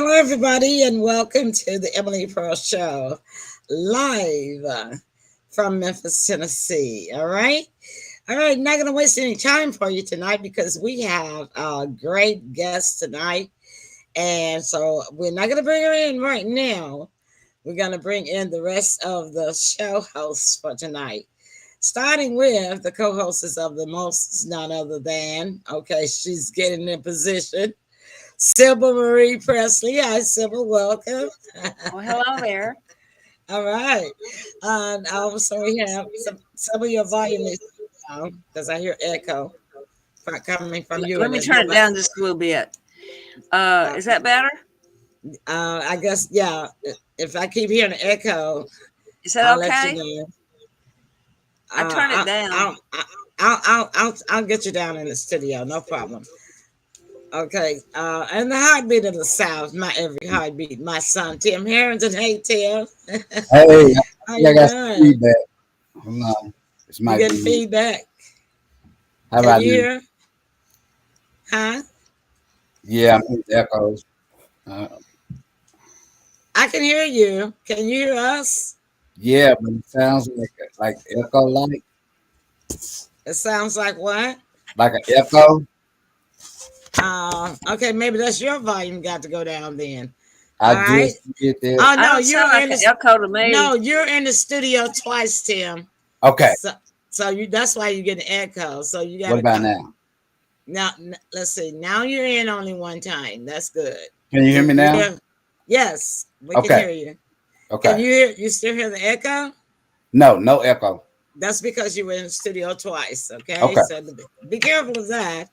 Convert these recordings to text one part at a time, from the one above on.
Hello, everybody, and welcome to the Emily Pearl Show, live from Memphis, Tennessee. All right. Not going to waste any time for you tonight because we have a great guest tonight, and so we're not going to bring her in right now. We're going to bring in the rest of the show hosts for tonight, starting with the co-hosts of the most, none other than. Okay, she's getting in position. Sybil Marie Presley. Hi, Sybil. Welcome. Well, hello there. All right. And also we have some of your volume is down because I hear echo coming from you. Let me turn it down just a little bit. Is that better? I guess, yeah. If I keep hearing the echo, Is that I'll okay? let you know. I turn it down. I'll get you down in the studio. No problem. Okay, and the heartbeat of the South, my every heartbeat, my son Tim Harrington. Hey Tim. Hey, How I you got some doing? feedback. Hold on. This You might getting be. feedback? How Can about you you? hear? Huh? Yeah, I'm hearing echoes. Uh, I can hear you. Can you hear us? yeah, but it sounds like echo, It sounds like what? like an echo. Okay, maybe that's your volume got to go down then. I All right. just did that. Oh I no, don't sound like an echo to me. no, you're in the studio twice, Tim. Okay. So you that's why you get an echo. So you got What to about come. now? Now let's see. Now you're in only one time. That's good. Can you hear me now? Yes, we can hear Okay. you. Can Okay. you hear? You still hear the echo? No echo. That's because you were in the studio twice. Okay, Okay. so be careful of that.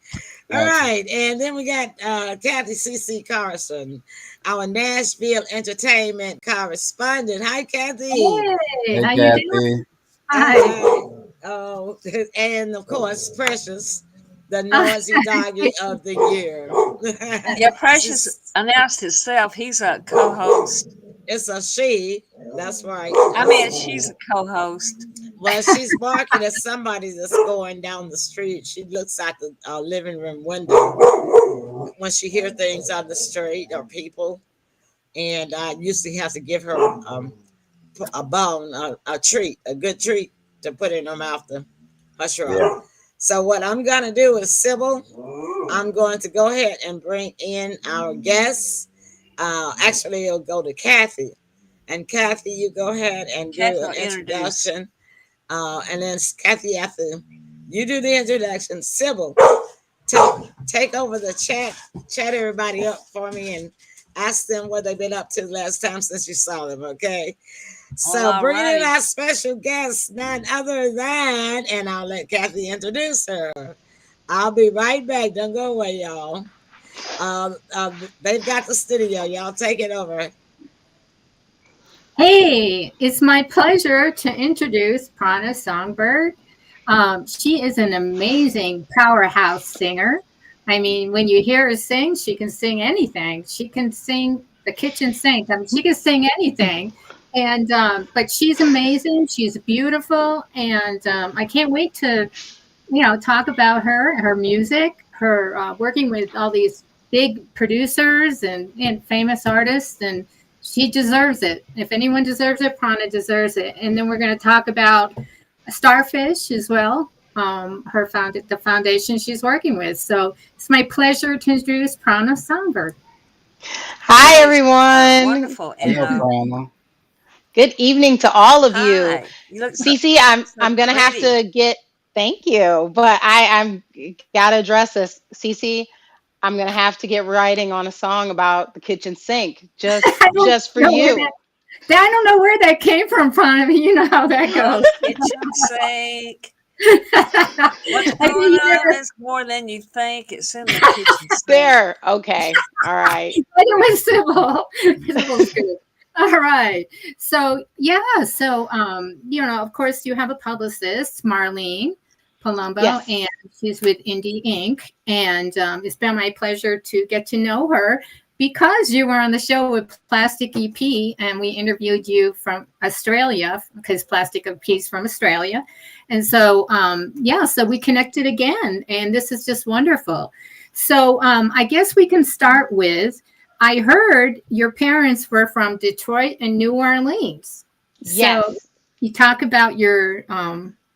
All Gotcha. right, and then we got Cathy C.C. CARLSON, our Nashville entertainment correspondent. Hi, Cathy. Hey, Hey, how you doing? Kathy. Hi. Oh, and of course, Precious, the noisy doggy of the year. Yeah, Precious announced himself. He's a co-host. It's a she. That's right. I mean, she's a co-host. Well, she's barking at somebody that's going down the street. She looks out the living room window when she hears things on the street or people. And I usually have to give her a bone, a treat, a good treat to put in her mouth to hush her Yeah. up. So what I'm going to do is, Sybil, I'm going to go ahead and bring in our guests. Actually, it'll go to Cathy. And Cathy, you go ahead and do Cathy an will introduce. introduction. And then Cathy, after you do the introduction, Sybil, take over the chat everybody up for me and ask them what they've been up to the last time since you saw them, okay? So bringing in our special guest, none other than, and I'll let Cathy introduce her. I'll be right back. Don't go away, y'all. They've got the studio. Y'all take it over. Hey, it's my pleasure to introduce PRANA Songbird. She is an amazing powerhouse singer. I mean, when you hear her sing, she can sing anything. She can sing the kitchen sink. I mean, she can sing anything. And but she's amazing. She's beautiful, and I can't wait to, talk about her music, her working with all these big producers and famous artists, and she deserves it. If anyone deserves it, PRANA deserves it. And then we're going to talk about Starfish as well, the foundation she's working with. So it's my pleasure to introduce PRANA Songbird. Hi, everyone. Wonderful. Hello, Good evening to all of you. Hi. You look Cece, I'm going to have to get, thank you, but I'm got to address this. Cece, I'm going to have to get writing on a song about the kitchen sink, just for you. I don't know where that came from, PRANA. You know how that goes. Kitchen sink. What's going on is more than you think. It's in the kitchen sink. There. Okay. All right. Sybil's good. All right. So, of course, you have a publicist, Marlene Palumbo, Yes. and she's with Indie Inc. And it's been my pleasure to get to know her because you were on the show with Plastic EP and we interviewed you from Australia because Plastic EP is from Australia. And so, so we connected again, and this is just wonderful. So I guess we can start with I heard your parents were from Detroit and New Orleans. So Yes. you talk about your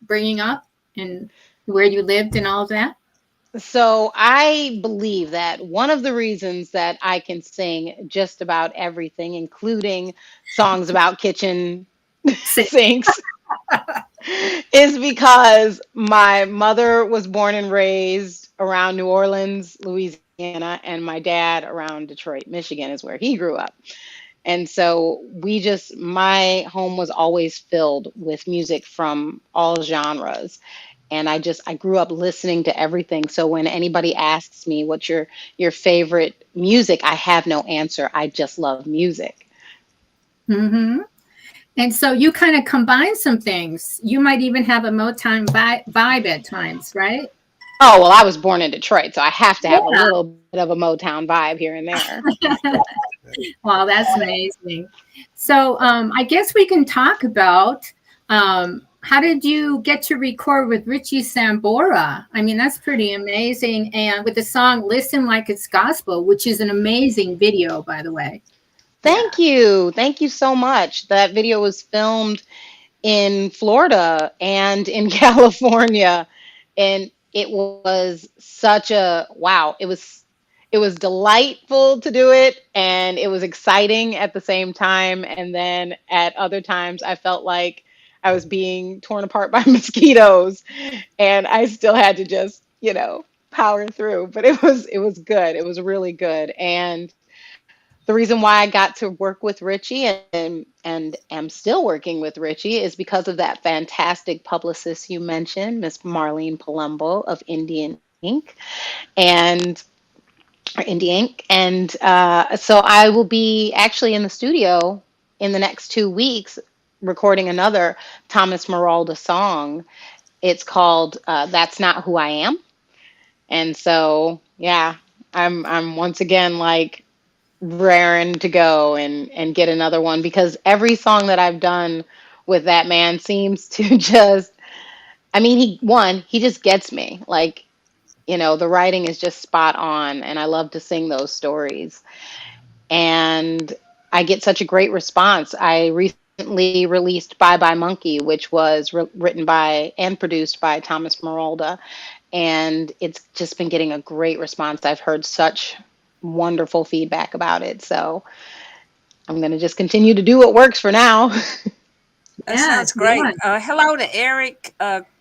bringing up and where you lived and all of that. So I believe that one of the reasons that I can sing just about everything, including songs about kitchen sinks, is because my mother was born and raised around New Orleans, Louisiana, and my dad around Detroit, Michigan is where he grew up. And so my home was always filled with music from all genres. And I grew up listening to everything. So when anybody asks me what's your favorite music, I have no answer. I just love music. Mm-hmm. And so you kind of combine some things. You might even have a Motown vibe at times, right? Oh, well, I was born in Detroit, so I have to have a Yeah. little bit of a Motown vibe here and there. Wow, that's amazing. So I guess we can talk about how did you get to record with Richie Sambora? I mean, that's pretty amazing. And with the song Listen Like It's Gospel, which is an amazing video, by the way. Yeah. Thank you. Thank you so much. That video was filmed in Florida and in California, and it was such a wow. It was delightful to do it, and it was exciting at the same time. And then at other times I felt like I was being torn apart by mosquitoes, and I still had to just, power through. But it was good. It was really good. And the reason why I got to work with Richie and am still working with Richie is because of that fantastic publicist you mentioned, Miss Marlene Palumbo of Indian Ink, and or Indie Ink. And so I will be actually in the studio in the next 2 weeks recording another Thomas Maralda song. It's called "That's Not Who I Am," and so yeah, I'm once again like raring to go and get another one, because every song that I've done with that man seems to just, I mean, he just gets me. Like, the writing is just spot on, and I love to sing those stories. And I get such a great response. I recently released Bye Bye Monkey, which was written by and produced by Thomas Marolda, and it's just been getting a great response. I've heard such wonderful feedback about it. So I'm going to just continue to do what works for now. That sounds great. Hello to Eric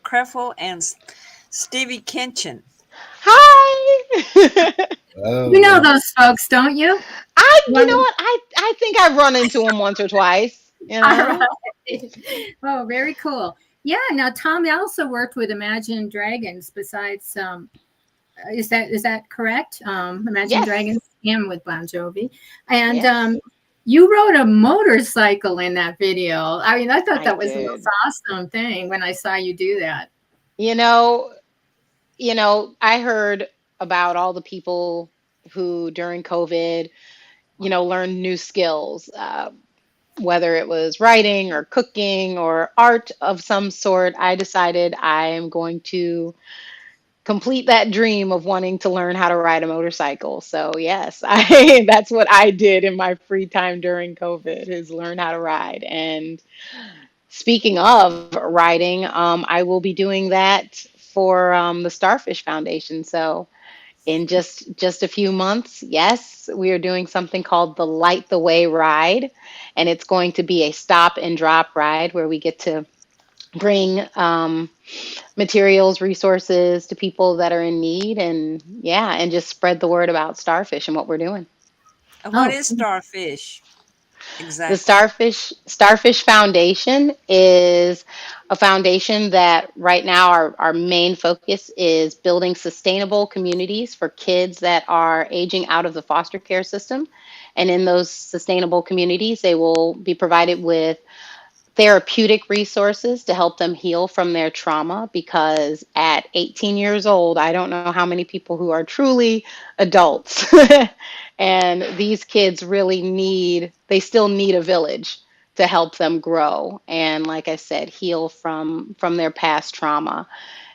Kreffel and Stevie Kinchin. Hi. You know those folks, don't you? You know what? I think I've run into them once or twice. All right. Oh, very cool. Yeah. Now, Tom also worked with Imagine Dragons. Besides, is that correct? Imagine Dragons and with Bon Jovi, and you rode a motorcycle in that video. I mean, I thought that was the most awesome thing when I saw you do that. I heard about all the people who during COVID, learned new skills, whether it was writing or cooking or art of some sort. I decided I am going to complete that dream of wanting to learn how to ride a motorcycle. So yes, that's what I did in my free time during COVID, is learn how to ride. And speaking of riding, I will be doing that for the Starfish Foundation. So in just a few months, yes, we are doing something called the Light the Way ride, and it's going to be a stop and drop ride where we get to bring materials, resources to people that are in need, and just spread the word about Starfish and what we're doing. What is Starfish? Exactly. The Starfish Foundation is a foundation that right now our main focus is building sustainable communities for kids that are aging out of the foster care system. And in those sustainable communities, they will be provided with therapeutic resources to help them heal from their trauma, because at 18 years old, I don't know how many people who are truly adults. And these kids they still need a village to help them grow. And like I said, heal from their past trauma.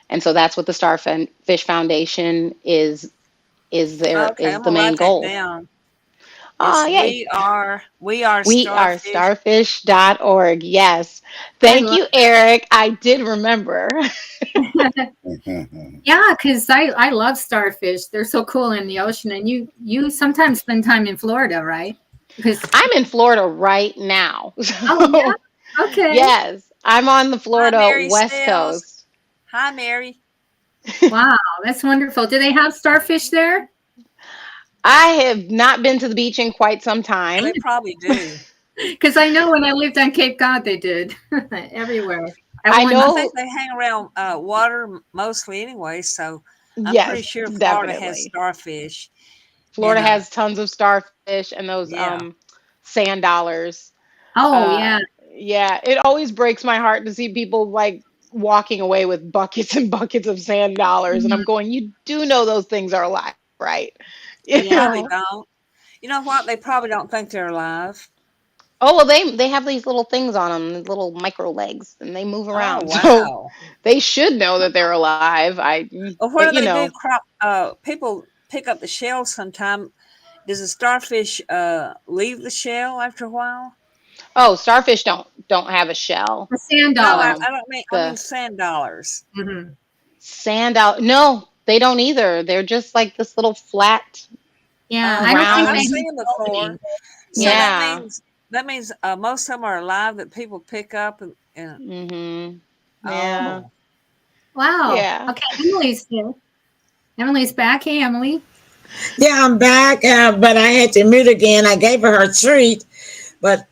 And so that's what the Starfish Foundation is Okay, I'm the gonna main write that goal. down. Oh, It's yay. we are We are starfish. starfish.org. Yes. I Thank love you, Eric. I did remember. Yeah, because I love starfish. They're so cool in the ocean. And you sometimes spend time in Florida, right? Because I'm in Florida right now. oh So, yeah, okay. yes, I'm on the Hi, Florida Mary West Stells. Coast. Hi, Mary. Wow, that's wonderful. Do they have starfish there? I have not been to the beach in quite some time. They probably do. Because I know when I lived on Cape Cod, they did everywhere. I Everyone, I think know, they hang around water mostly anyway, so I'm pretty yes, sure Florida has definitely. starfish. And Florida has tons of starfish and those yeah, sand dollars. oh Uh yeah, yeah, it always breaks my heart to see people like walking away with buckets and buckets of sand dollars and mhm, I'm going, you do know those things are alive, right? You they yeah. probably know. don't. You know what? They probably don't think they're alive. Oh, well they have these little things on them, these little micro legs and they move Oh around. So wow. they should know that they're alive. Well, what But do they do? Crop people pick up the shell sometime. Does a starfish leave the shell after a while? oh, starfish don't have a shell. The sand No, dollars. Um, I don't mean I mean the sand dollars. Mhm. sand out. No, they don't either. They're just like this little flat, Yeah, I don't Okay, think I've they round. have seen them before. clothing. So Yeah. Yeah. that means most of them are alive that people pick up and Mhm. Yeah. oh Wow. Yeah. Okay, Emily's here. Emily's back. Hey, Emily. Yeah, I'm back, but I had to mute again. I gave her her treat, but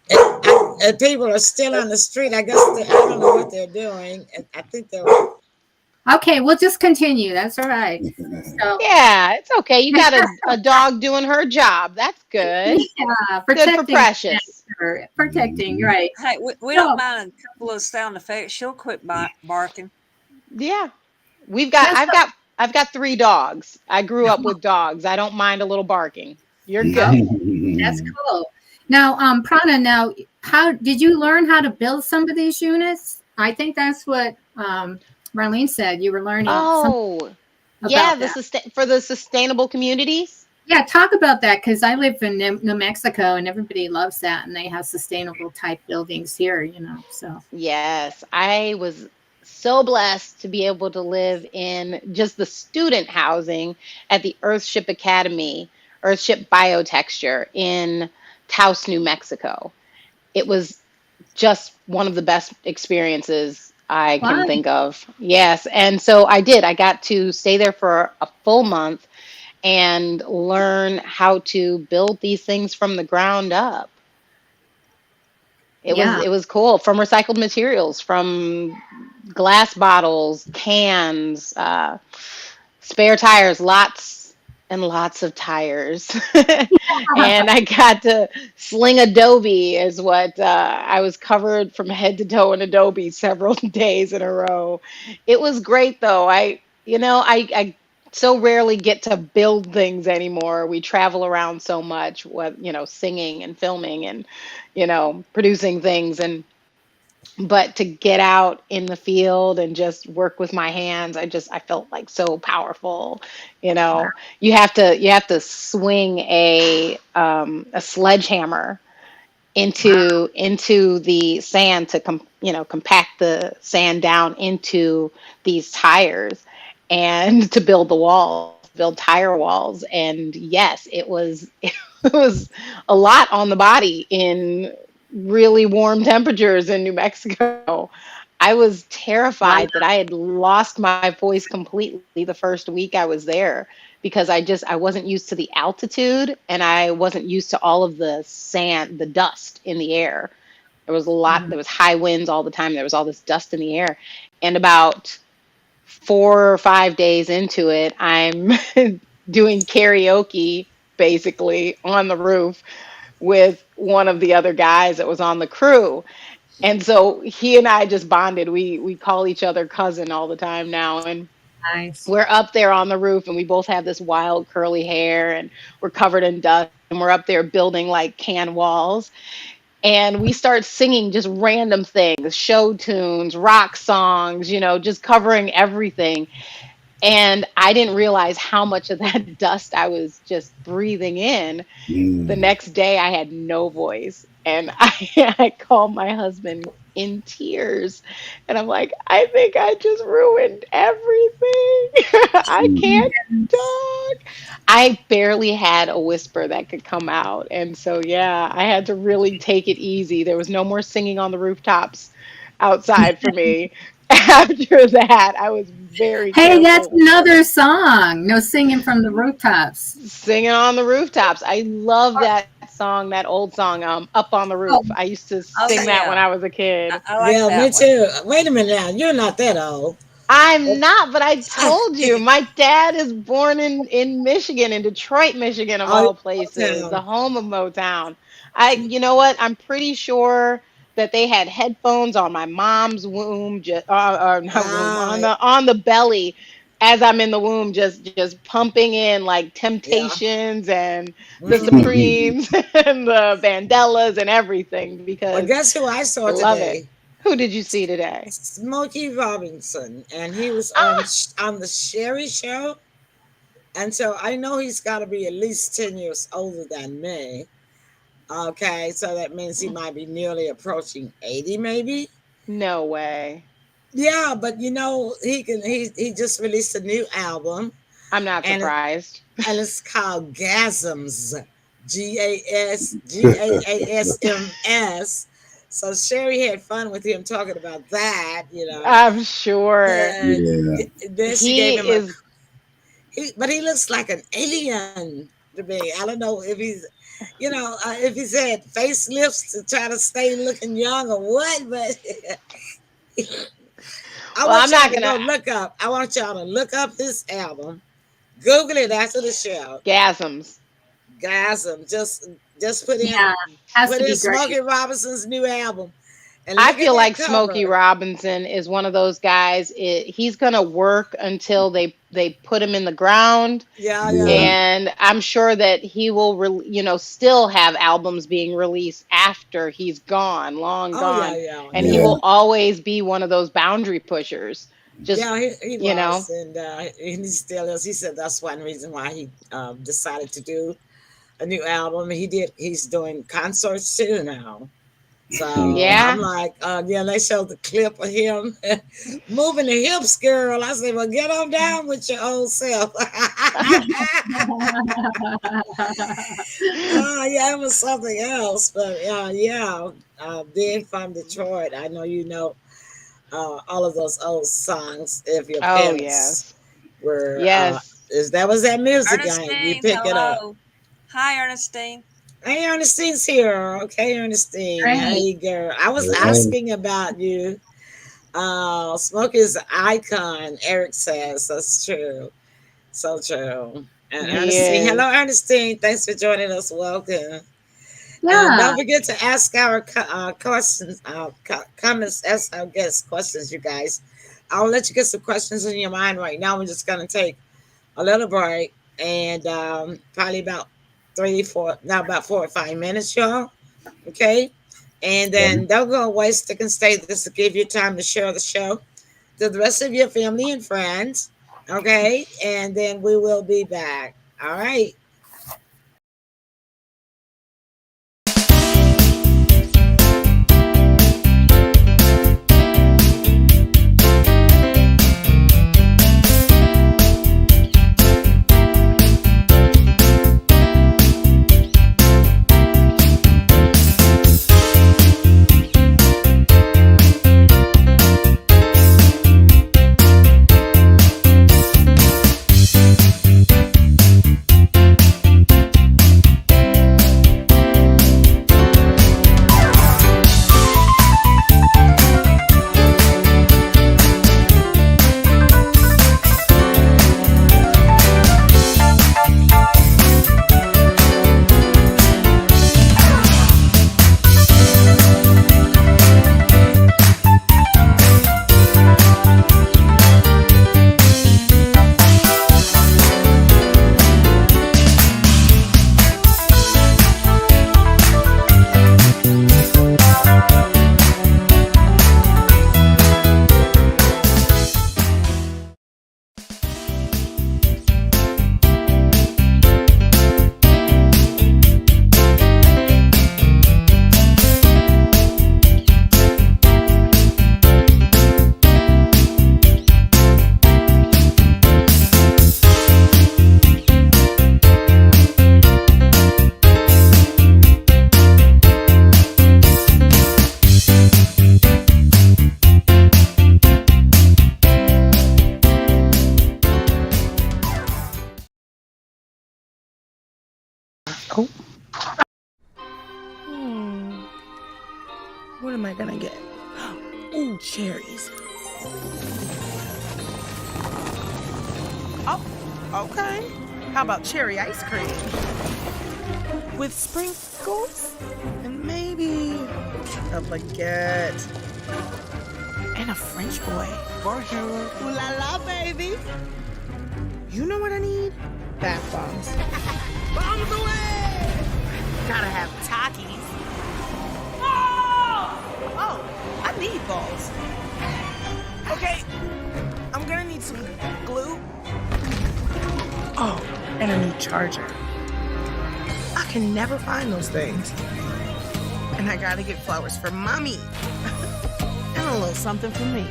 people are still on the street. I guess I don't know what they're doing. I think they're. Okay, we'll just continue. That's all right. So, Yeah, it's okay. You got a dog doing her job. That's good. yeah, Good for protecting, Precious. protecting, right? hey we don't So, mind a couple of sound effects. She'll quit barking. Yeah. We've got that's I've got 3 dogs. I grew up with dogs. I don't mind a little barking. You're oh, good. that's cool. Now, Prana, now, how did you learn how to build some of these units? I think that's what Marlene said. You were learning something Oh, yeah, about that. for the sustainable communities. Yeah, talk about that because I live in New Mexico and everybody loves that, and they have sustainable type buildings here, So, Yes, I was so blessed to be able to live in just the student housing at the Earthship Academy, Earthship Biotexture in Taos, New Mexico. It was just one of the best experiences I wow, can think of. Yes, and so I did. I got to stay there for a full month and learn how to build these things from the ground up. It was yeah, it was cool from recycled materials, from glass bottles, cans, spare tires, lots and lots of tires. And I got to sling adobe is what I was covered from head to toe in adobe several days in a row. It was great though. I so rarely get to build things anymore. We travel around so much, singing and filming and, producing things. But to get out in the field and just work with my hands, I felt like so powerful. You have to swing a sledgehammer wow, into the sand to compact the sand down into these tires and to build the walls, build tire walls. And yes, it was it was a lot on the body in really warm temperatures in New Mexico. I was wow, terrified that I had lost my voice completely the first week I was there because I wasn't used to the altitude and I wasn't used to all of the sand, the dust in the air. mhm, There was high winds all the time. There was all this dust in the air. And about 4 or 5 days into it, I'm doing karaoke basically on the roof with one of the other guys that was on the crew. And so he and I just bonded. We call each other cousin all the time now. And nice. we're up there on the roof and we both have this wild curly hair and we're covered in dust and we're up there building like can walls and we start singing just random things, show tunes, rock songs, just covering everything. And I didn't realize how much of that dust I was just breathing in. The Mm. next day, I had no voice. And I called my husband in tears. And I'm like, I think I just ruined everything. I can't talk. I barely had a whisper that could come out. And so, yeah, I had to really take it easy. There was no more singing on the rooftops outside for me. After that, I was very Hey, that's careful. another song. No singing from the rooftops. Singing on the rooftops. I love that song, that old song, Up on the Roof. Oh, I used to Oh sing that when yeah, I was a kid. I like Yeah, me that one. too. Wait a minute now. You're not that old. I'm not, but I told you, my dad is born in Michigan, in Detroit, Michigan, of Oh, all places, the Motown. home of Motown. You know what? I'm pretty sure that they had headphones on my mom's womb, just or not womb, Ah, on the belly, as I'm in the womb, just pumping in like yeah. Temptations and the Mhm. Supremes and the Vandellas and everything Well, because guess who I saw love it. today? Who did you see today? Smokey Robinson, and he was Ah, on the Sherry Show, and so I know he's got to be at least 10 years older than me. Okay, so that means he might be nearly approaching 80, maybe. no way. Yeah, but he just released a new album, I'm not and it, surprised. and it's called Gasms, GASMS. So Sherry had fun with him talking about that. I'm sure And Yeah. then she he gave him a, is. but he looks like an alien to me. I don't know if he's had facelifts to try to stay looking young or what, but I Well, want I'm y'all not to gonna go look up. I want y'all to look up his album. Google it after the show. gasms. Guys, just put in yeah, has put to in be great. Smokey Robinson's new album and I look at feel that like Smokey cover. Robinson is one of those guys. He's gonna work until they put him in the ground, Yeah, Yeah. yeah. and I'm sure that he will, still have albums being released after he's gone, long Oh yeah, gone, yeah, and he yeah. Yeah. will always be one of those boundary pushers. Just Yeah, he you know, was, and he still is. He said that's one reason why he decided to do a new album. He's doing concerts too now. So I'm yeah. like, yeah, they showed the clip of him moving the hips, girl. I said, well, get on down with your old self. Yeah, it was something else, but yeah. Being from Detroit, I know all of those old songs. If your Oh parents yes, were, yes. is that was that music game? You Ernestine, pick it up. hello. Hi, Ernestine. Hey, Ernestine's here. Okay, Ernestine. Great. Hey, girl. I was Hey. asking about you. Smokey's an icon, Eric says. That's true. So true. And He Ernestine, hello, is. Ernestine. Thanks for joining us. Welcome. Yeah. Don't forget to ask our questions, comments, ask our guests questions, you guys. I'll let you get some questions in your mind right now. We're just going to take a little break and probably about 4 or 5 minutes, y'all. Okay. And then don't go away. Stick and stay. This will give you time to share the show to the rest of your family and friends. Okay. And then we will be back. All right. I gonna get? Ooh, cherries. Oh, okay. How about cherry ice cream? With sprinkles? And maybe a baguette. And a French boy. Bonjour. Ooh la la, baby. You know what I need? Bath bombs. Bombs away! Gotta have Takis. Oh, I need balls. Okay, I'm gonna need some glue. Oh, and a new charger. I can never find those things. And I gotta get flowers for mommy. And a little something for me.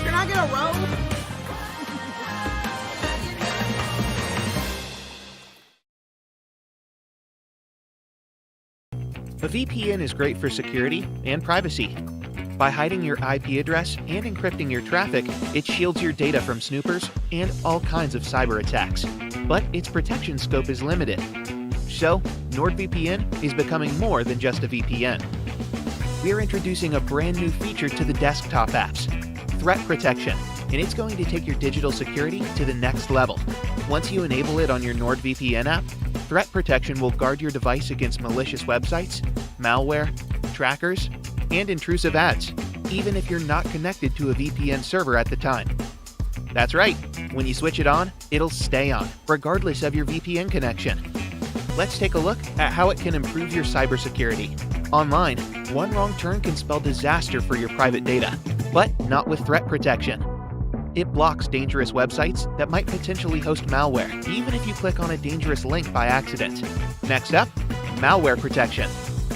Can I get a rose? A VPN is great for security and privacy. By hiding your IP address and encrypting your traffic, it shields your data from snoopers and all kinds of cyber attacks. But its protection scope is limited. So, NordVPN is becoming more than just a VPN. We are introducing a brand new feature to the desktop apps, Threat Protection, and it's going to take your digital security to the next level. Once you enable it on your NordVPN app, Threat Protection will guard your device against malicious websites, malware, trackers, and intrusive ads, even if you're not connected to a VPN server at the time. That's right, when you switch it on, it'll stay on, regardless of your VPN connection. Let's take a look at how it can improve your cybersecurity. Online, one wrong turn can spell disaster for your private data, but not with Threat Protection. It blocks dangerous websites that might potentially host malware, even if you click on a dangerous link by accident. Next up, Malware Protection.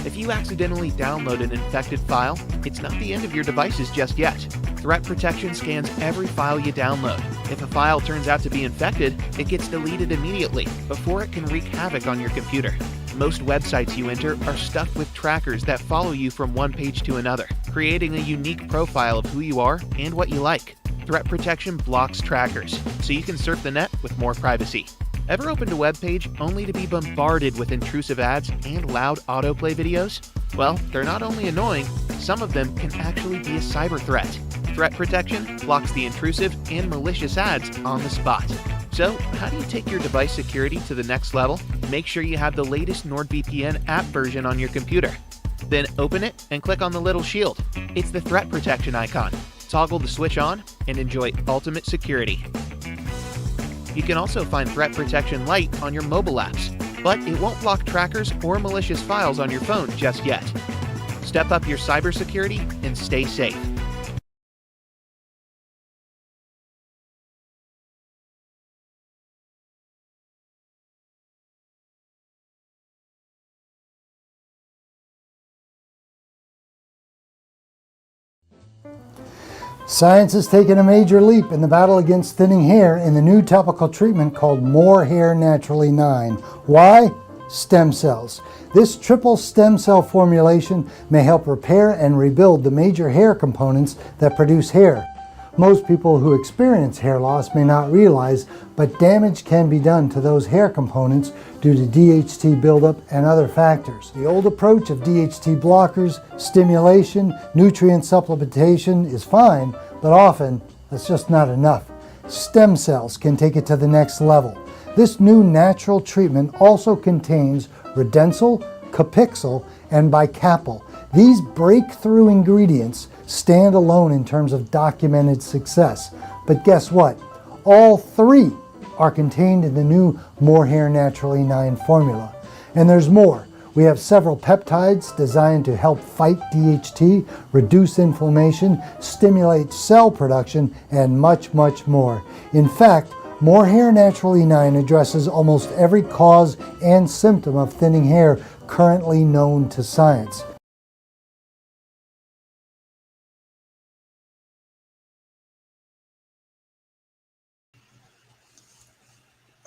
If you accidentally download an infected file, it's not the end of your devices just yet. Threat Protection scans every file you download. If a file turns out to be infected, it gets deleted immediately before it can wreak havoc on your computer. Most websites you enter are stuffed with trackers that follow you from one page to another, creating a unique profile of who you are and what you like. Threat Protection blocks trackers, so you can surf the net with more privacy. Ever opened a web page only to be bombarded with intrusive ads and loud autoplay videos? Well, they're not only annoying, some of them can actually be a cyber threat. Threat Protection blocks the intrusive and malicious ads on the spot. So, how do you take your device security to the next level? Make sure you have the latest NordVPN app version on your computer. Then open it and click on the little shield. It's the Threat Protection icon. Toggle the switch on and enjoy ultimate security. You can also find Threat Protection Lite on your mobile apps, but it won't block trackers or malicious files on your phone just yet. Step up your cybersecurity and stay safe. Science has taken a major leap in the battle against thinning hair in the new topical treatment called More Hair Naturally 9. Why? Stem cells. This triple stem cell formulation may help repair and rebuild the major hair components that produce hair. Most people who experience hair loss may not realize, but damage can be done to those hair components due to DHT buildup and other factors. The old approach of DHT blockers, stimulation, nutrient supplementation is fine, but often that's just not enough. Stem cells can take it to the next level. This new natural treatment also contains Redensyl, Capixyl, and Bicapyl. These breakthrough ingredients stand alone in terms of documented success. But guess what? All three are contained in the new More Hair Naturally 9 formula. And there's more. We have several peptides designed to help fight DHT, reduce inflammation, stimulate cell production, and much, much more. In fact, More Hair Naturally 9 addresses almost every cause and symptom of thinning hair currently known to science.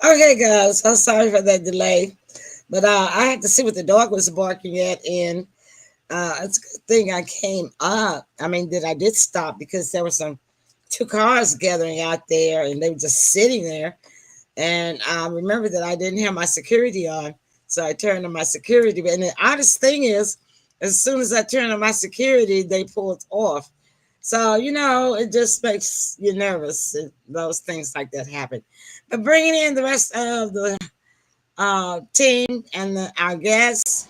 Okay, guys, I'm sorry for that delay, but I had to see what the dog was barking at, and it's a good thing I came up. I mean, I did stop because there were two cars gathering out there, and they were just sitting there. And I remember that I didn't have my security on, So I turned on my security. And the oddest thing is, as soon as I turned on my security, they pulled off. So, you know, it just makes you nervous. Those things like that happen. But bringing in the rest of the team and our guests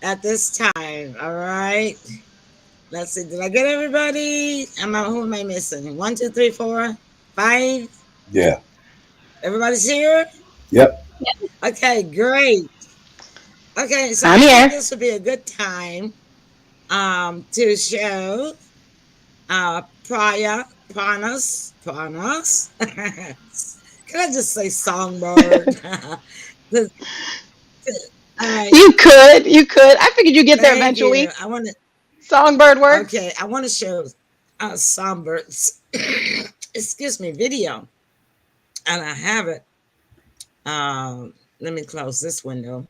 at this time. All right. Let's see. Did I get everybody? Who am I missing? 1, 2, 3, 4, 5. Yeah. Everybody's here? Yep. Okay, great. Okay, so I'm I here. think this would be a good time to show Pranas. Can I just say Songbird? All right. You could. I figured you'd get there Thank eventually. you. I want to. Songbird works. Okay, I want to show Songbirds. Excuse me, video, and I have it. Let me close this window.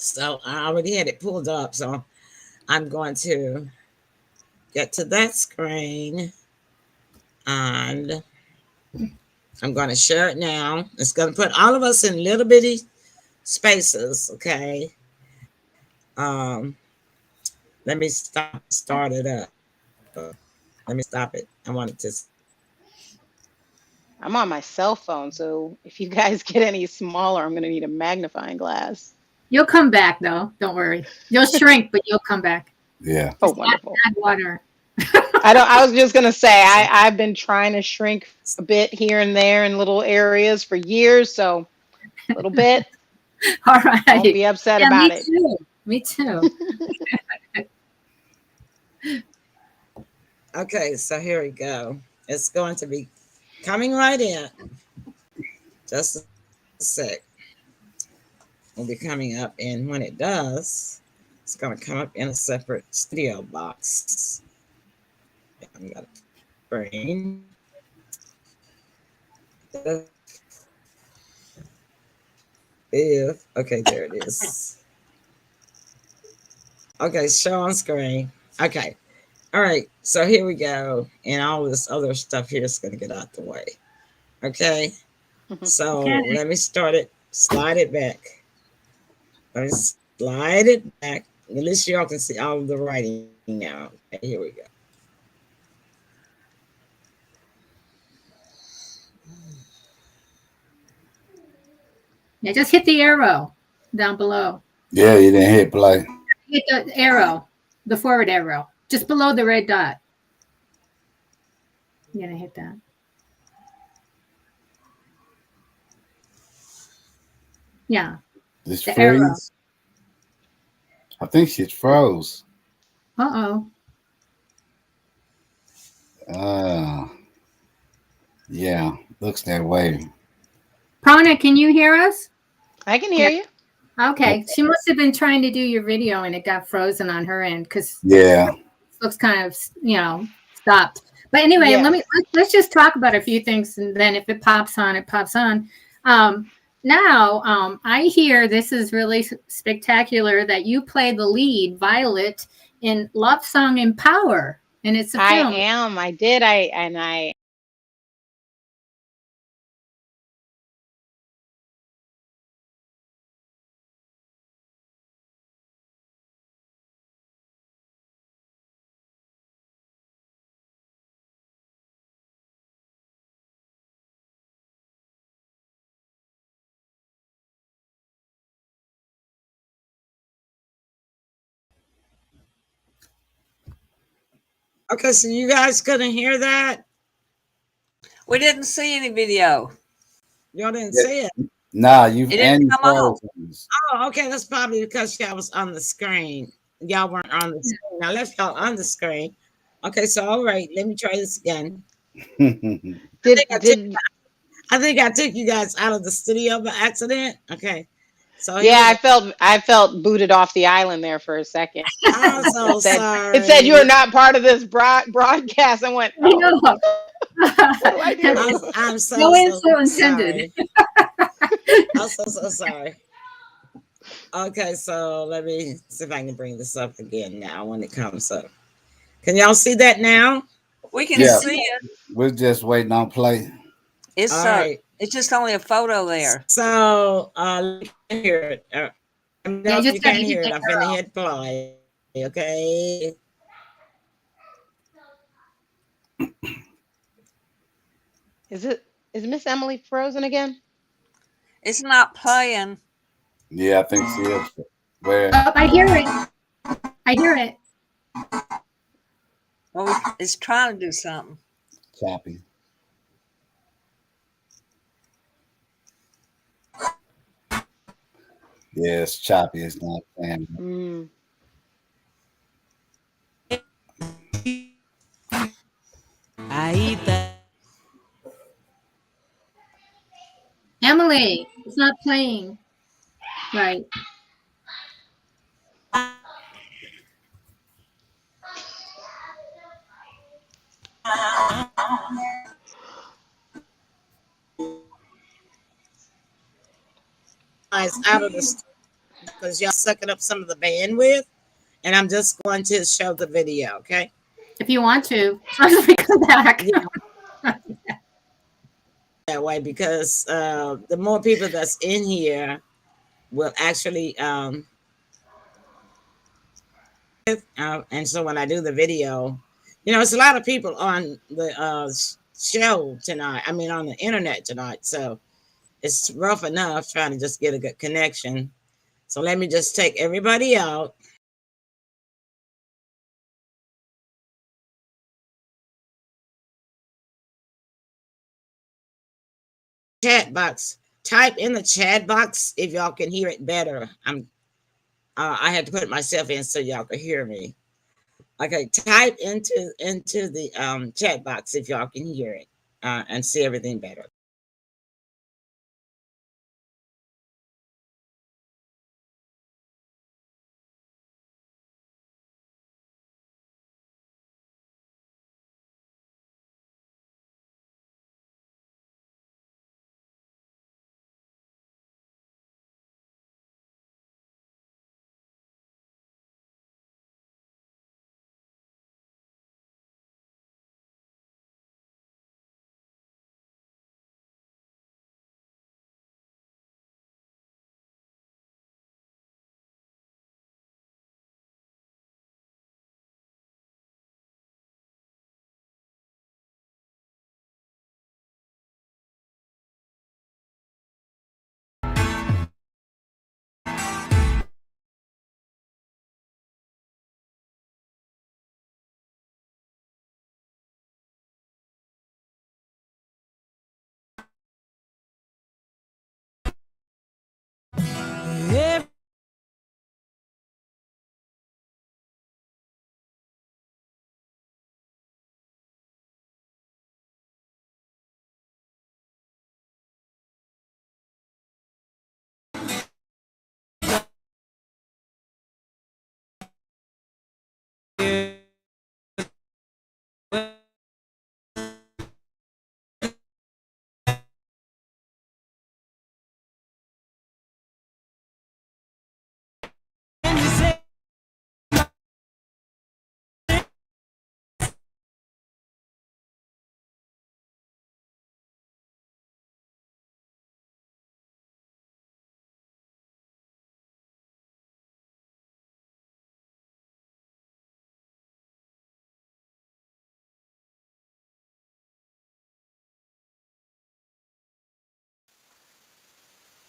So I already had it pulled up, so I'm going to get to that screen, and I'm going to share it now. It's going to put all of us in little bitty spaces. Okay. Let me start it up. Let me stop it. I want it to. I'm on my cell phone, so if you guys get any smaller, I'm going to need a magnifying glass. You'll come back, though. Don't worry. You'll shrink, but you'll come back. Yeah. Oh, wonderful. Add water. I was just going to say, I've been trying to shrink a bit here and there in little areas for years, so a little bit. All right. Don't be upset about it. Too. Me too. Okay, so here we go. It's going to be coming right in. Just a sec. Will be coming up, and when it does, it's going to come up in a separate studio box. I'm going to bring. Okay, there it is. Okay, show on screen. Okay. All right, so here we go. And all this other stuff here is going to get out the way. Okay. So let me start it, slide it back. Let me slide it back. At least y'all can see all of the writing now. Okay, here we go. Yeah, just hit the arrow down below. Yeah, you didn't hit play. Hit the arrow, the forward arrow, just below the red dot. You're gonna hit that. Yeah. This the arrow. freeze. I think she's froze. Uh-oh. Yeah, looks that way. Prana, can you hear us? I can hear you. Okay. She must have been trying to do your video and it got frozen on her end because Yeah. it looks kind of, stopped. But anyway, Yeah. let's just talk about a few things, and then if it pops on, it pops on. Now, I hear this is really spectacular that you play the lead, Violet, in Love Song in Power, and it's a film. I am. I did. I Okay, so you guys couldn't hear that? We didn't see any video. Y'all didn't see it? Nah, you've It didn't and come up. Oh, okay. That's probably because y'all was on the screen. Y'all weren't on the screen. I left y'all on the screen. Okay, so all right, let me try this again. I think I took you guys out of the studio by accident. Okay. So I felt booted off the island there for a second. I'm so sorry. It said you are not part of this broadcast. I went, I know. what do I do? I'm so, No so intended. sorry. I'm so sorry. Okay, so let me see if I can bring this up again now when it comes up. Can y'all see that now? We can see it. We're just waiting on play. It's All right. it's just only a photo there. So let me hear it. No, Yeah, if just you gotta can't hit hear it, the I'm finna arrow. hit play. Okay. Is Miss Emily frozen again? It's not playing. Yeah, I think she is. Where? Oh, I hear it. I hear it. Well, it's trying to do something. Choppy. Yeah, it's choppy. It's not playing. Mm. Emily, it's not playing. Right. It's out of the because y'all sucking up some of the bandwidth, and I'm just going to show the video. Okay. If you want to, as we come back. Yeah. That way because the more people that's in here will actually and so when I do the video, it's a lot of people on the show tonight. I mean, on the internet tonight. So it's rough enough trying to just get a good connection. So let me just take everybody out. Chat box. Type in the chat box if y'all can hear it better. I had to put myself in so y'all could hear me. Okay, type into the chat box if y'all can hear it and see everything better.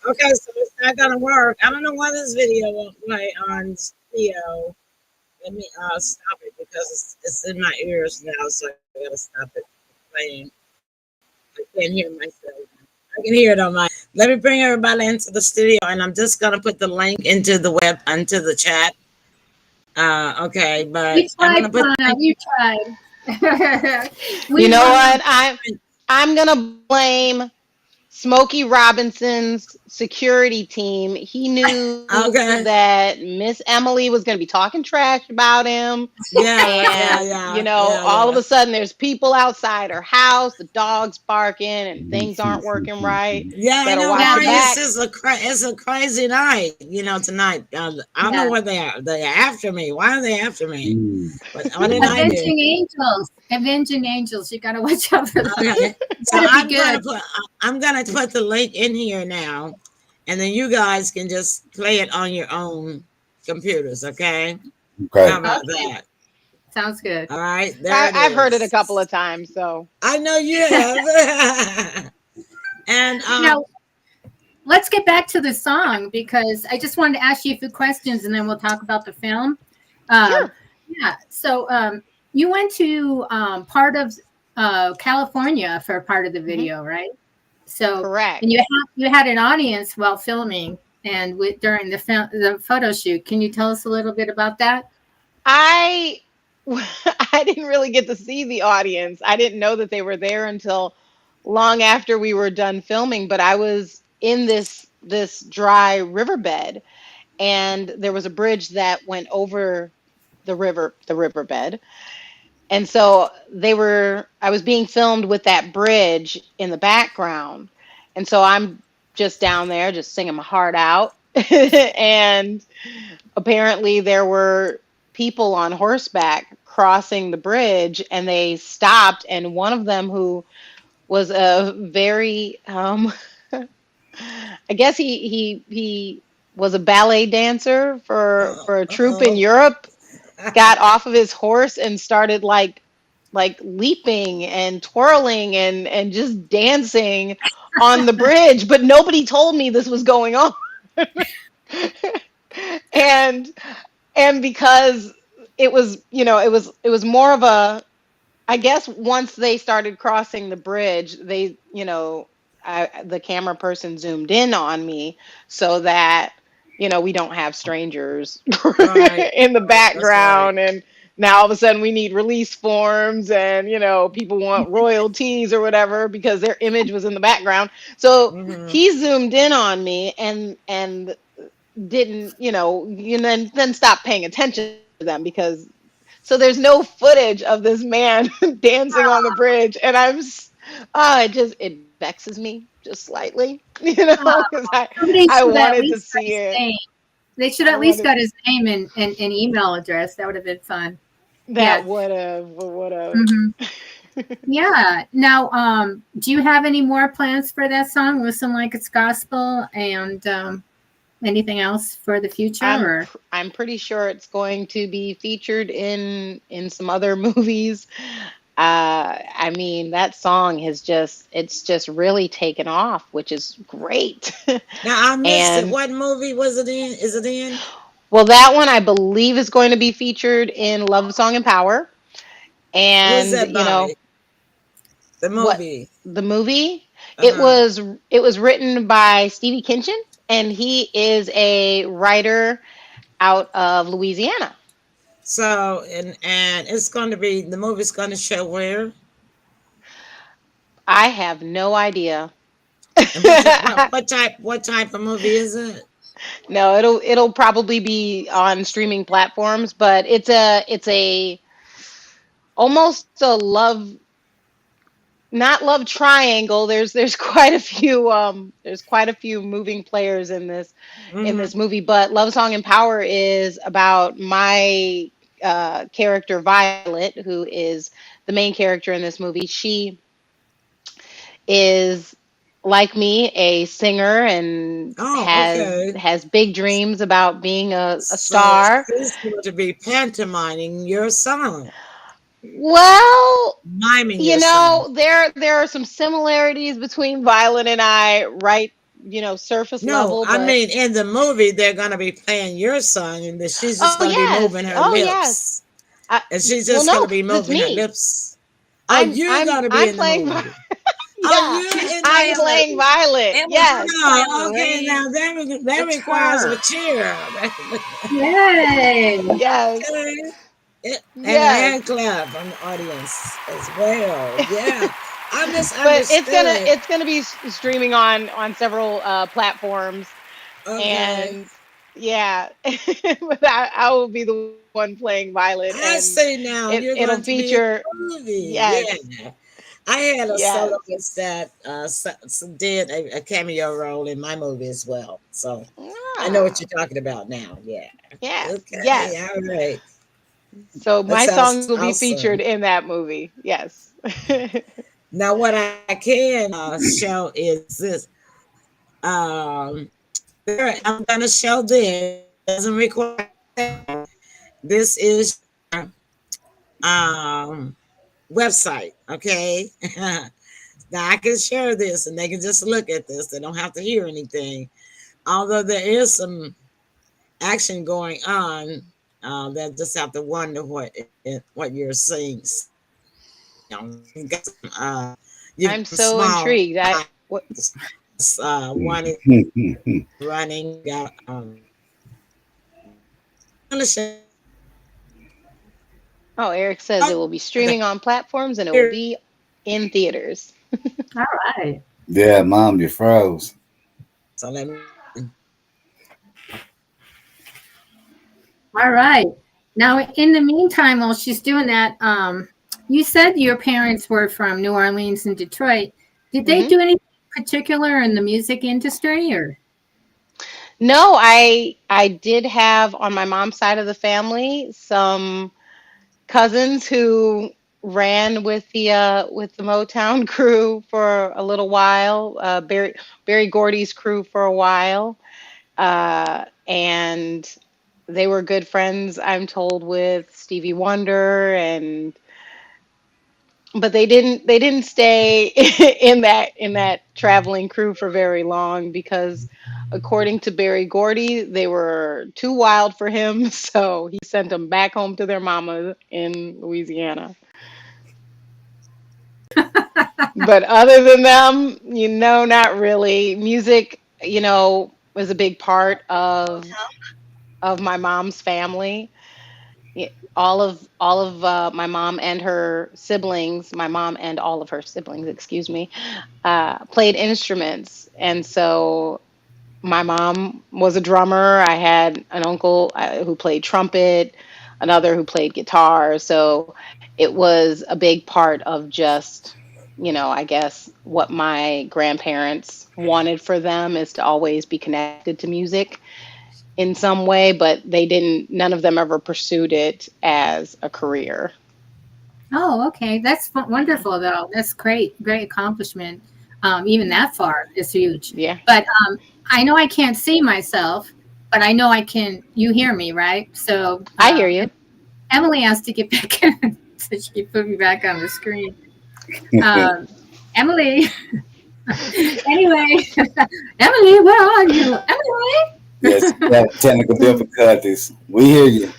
Okay, so it's not gonna work. I don't know why this video won't play on video. Let me stop it because it's in my ears now, so I gotta stop it playing. I can't hear myself. I can hear it on my. Let me bring everybody into the studio, and I'm just gonna put the link into the into the chat. Okay, but You tried, I'm gonna Prana. put. You tried. You know what? I'm gonna blame Smokey Robinson's security team. He knew Okay. that Miss Emily was going to be talking trash about him. Yeah, And, all of a sudden there's people outside her house, the dog's barking, and things aren't working right. Yeah, I Better know watch why. your back. It's a crazy night, tonight. I don't know what they are. They're after me. Why are they after me? What did I do? Avenging angels. Avenging angels. You got to watch out for them. Okay. So Gotta be good. I'm gonna put the link in here now, and then you guys can just play it on your own computers. Okay, Okay. how about Okay. that? Sounds good. All right, there it I've heard it a is. couple of times, so I know you have. And Now, let's get back to the song because I just wanted to ask you a few questions and then we'll talk about the film. Um, sure. yeah. So you went to part of California for part of the Hmm. video, right? So Correct. and you had an audience while filming and during the photo shoot. Can you tell us a little bit about that? I I didn't really get to see the audience. I didn't know that they were there until long after we were done filming, but I was in this dry riverbed, and there was a bridge that went over the riverbed. And so I was being filmed with that bridge in the background. And so I'm just down there just singing my heart out. And apparently there were people on horseback crossing the bridge, and they stopped, and one of them, who was a very I guess he was a ballet dancer for a troupe in oh, Europe, got off of his horse and started like leaping and twirling and just dancing on the bridge, but nobody told me this was going on. and and because it was more of a, I guess once they started crossing the bridge, the camera person zoomed in on me so that, we don't have strangers right, in the right. That's right. background. And now all of a sudden we need release forms, and, people want royalties or whatever because their image was in the background. So Hmm. he zoomed in on me and didn't, then stopped paying attention to them because so there's no footage of this man dancing on the bridge, and it vexes me just slightly, because Somebody I should at wanted to least got see his it. name. They should I at least wanted got his name and email address. That would have been fun. Yeah. that would have. Hmm. Yeah. Now, do you have any more plans for that song? Listen Like It's Gospel and anything else for the future? Or I'm pretty sure it's going to be featured in some other movies. I mean, that song it's just really taken off, which is great. Now I missed it. And What movie was it in? Is it in? well, that one I believe is going to be featured in Love Song and Power. Who's And that by? The what movie. the movie, Uh it huh. was it was written by Stevie Kinchin, and he is a writer out of Louisiana. So and it's going to be the movie's going to show where I have no idea. and what type of movie is it? No, it'll probably be on streaming platforms, but it's a almost a love, not love triangle. There's quite a few moving players in Mm-hmm. this movie, but Love Song and Power is about my character Violet, who is the main character in this movie. She is, like me, a singer, and Oh, has okay. has big dreams about being a So star. she's going to be pantomiming your song, Well, miming your song. there are some similarities between Violet and I, right? Surface No, level, I but mean in the movie they're going to be playing your song, and that she's just oh going to be moving yes, her oh yes. lips, and she's Well, just going no, to be 'cause it's moving her me. lips. Oh, you're going to be I'm in the playing. movie. Oh, Yeah, you're She's in the I'm playing the. playing movie. Violet. It was her Yes, playing the Oh, okay. lead. Now that It's requires a her. cheer. yay! yes, Okay. And a yes. hand clap from the audience as well. Yeah. I But misunderstood. it's gonna be streaming on several platforms, Okay. and yeah, but I will be the one playing Violet, I and see now. You're it'll going to be in feature. the movie. Yes, Yeah. I had a yes. soloist that did a cameo role in my movie as well. So I know what Ah, you're talking about now. Yeah. yes, Okay. yes. All right. So That my songs sounds will be featured awesome. in that movie. Yes. Now, what I can show is this. Um, There, I'm gonna show this. Doesn't require that. This is um website. Okay. Now I can share this and they can just look at this. They don't have to hear anything. Although there is some action going on, they just have to wonder what you're seeing. You got some, you I'm got some so small intrigued. What? one is running. Got I'm gonna show Oh, Eric says it will be streaming on platforms and it will here. be in theaters. All right. Yeah, Mom, you froze. So let me. All right. Now, in the meantime, while she's doing that, you said your parents were from New Orleans and Detroit. Did they Hmm. do anything particular in the music industry, or? No, I did have on my mom's side of the family some cousins who ran with the Motown crew for a little while, Barry Gordy's crew for a while, and they were good friends, I'm told, with Stevie Wonder, and but they didn't stay in that traveling crew for very long because according to Barry Gordy, they were too wild for him, so he sent them back home to their mama in Louisiana. But other than them, not really. Music, was a big part of my mom's family. All of my mom and her siblings, my mom and all of her siblings, excuse me, played instruments, and so my mom was a drummer. I had an uncle who played trumpet, another who played guitar. So it was a big part of just, I guess what my grandparents wanted for them is to always be connected to music in some way, but none of them ever pursued it as a career. Oh, okay. That's wonderful, though. That's great. Great accomplishment. Even that far is huge. Yeah, But I know I can't see myself, but I know I can. You hear me, right? So I hear you. Emily has to get back in. So she put me back on the screen. Um, Emily. Anyway, Emily, where are you? Emily. Yes, you have technical difficulties. We hear you.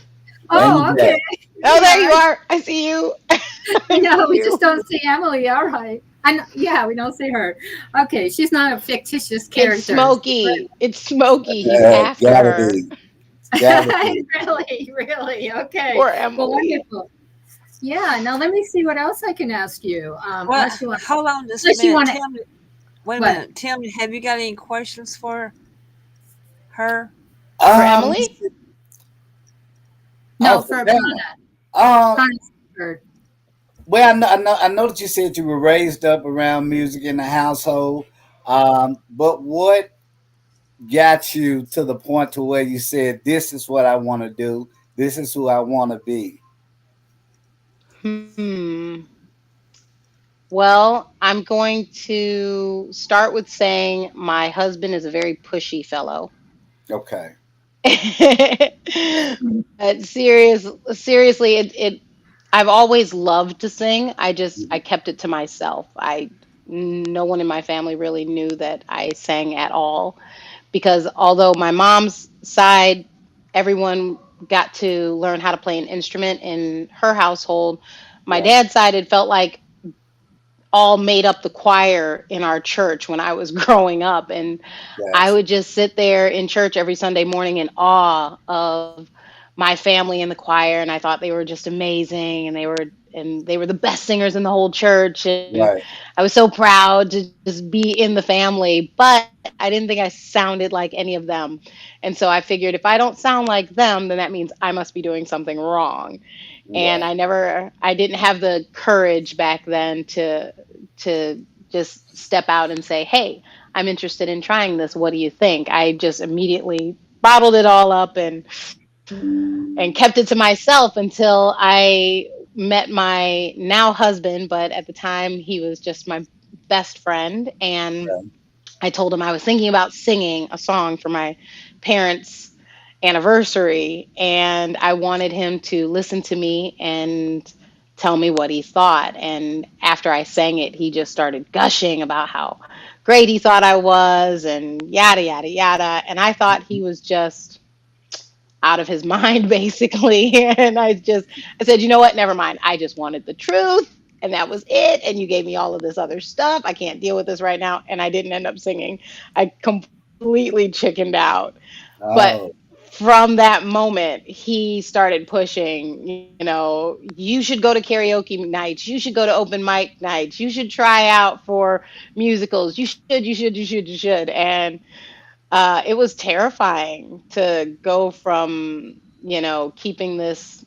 And Oh, you okay. back. Oh, there you Yeah, are. I see you. I no, see we just you. don't see Emily. All right. Yeah, we don't see her. Okay, she's not a fictitious It's character. Smokey. It's Smokey. He's after Gotta her. be. Gotta be. Really, really. Okay. Poor Well, Emily. wonderful. Yeah. Now let me see what else I can ask you. Well, Unless you want, hold on just a unless you minute. want to, Tell me, wait a what? minute. Tell me, have you got any questions for her? For Um, Emily? No, for for Dana. Prana. Um, Prana Bird. well, I know that you said you were raised up around music in the household. But what got you to the point to where you said, "This is what I want to do. This is who I want to be." Hmm. Well, I'm going to start with saying my husband is a very pushy fellow. Okay. But seriously, I've always loved to sing. I kept it to myself. No one in my family really knew that I sang at all because although my mom's side, everyone got to learn how to play an instrument in her household, my Right. dad's side, it felt like all made up the choir in our church when I was growing up. And I Gotcha. would just sit there in church every Sunday morning in awe of my family in the choir. And I thought they were just amazing. And they were the best singers in the whole church. And Right. I was so proud to just be in the family. But I didn't think I sounded like any of them. And so I figured if I don't sound like them, then that means I must be doing something wrong. And Right. I didn't have the courage back then to just step out and say, "Hey, I'm interested in trying this. What do you think?" I just immediately bottled it all up and kept it to myself until I met my now husband, but at the time he was just my best friend, and I told him I was thinking about singing a song for my parents' anniversary, and I wanted him to listen to me and tell me what he thought. And after I sang it, he just started gushing about how great he thought I was, and yada, yada, yada. And I thought he was just out of his mind, basically. And I said, you know what? Never mind. I just wanted the truth. And that was it. And you gave me all of this other stuff. I can't deal with this right now. And I didn't end up singing. I completely chickened out. But Oh, from that moment, he started pushing, you should go to karaoke nights. You should go to open mic nights. You should try out for musicals. You should. And it was terrifying to go from keeping this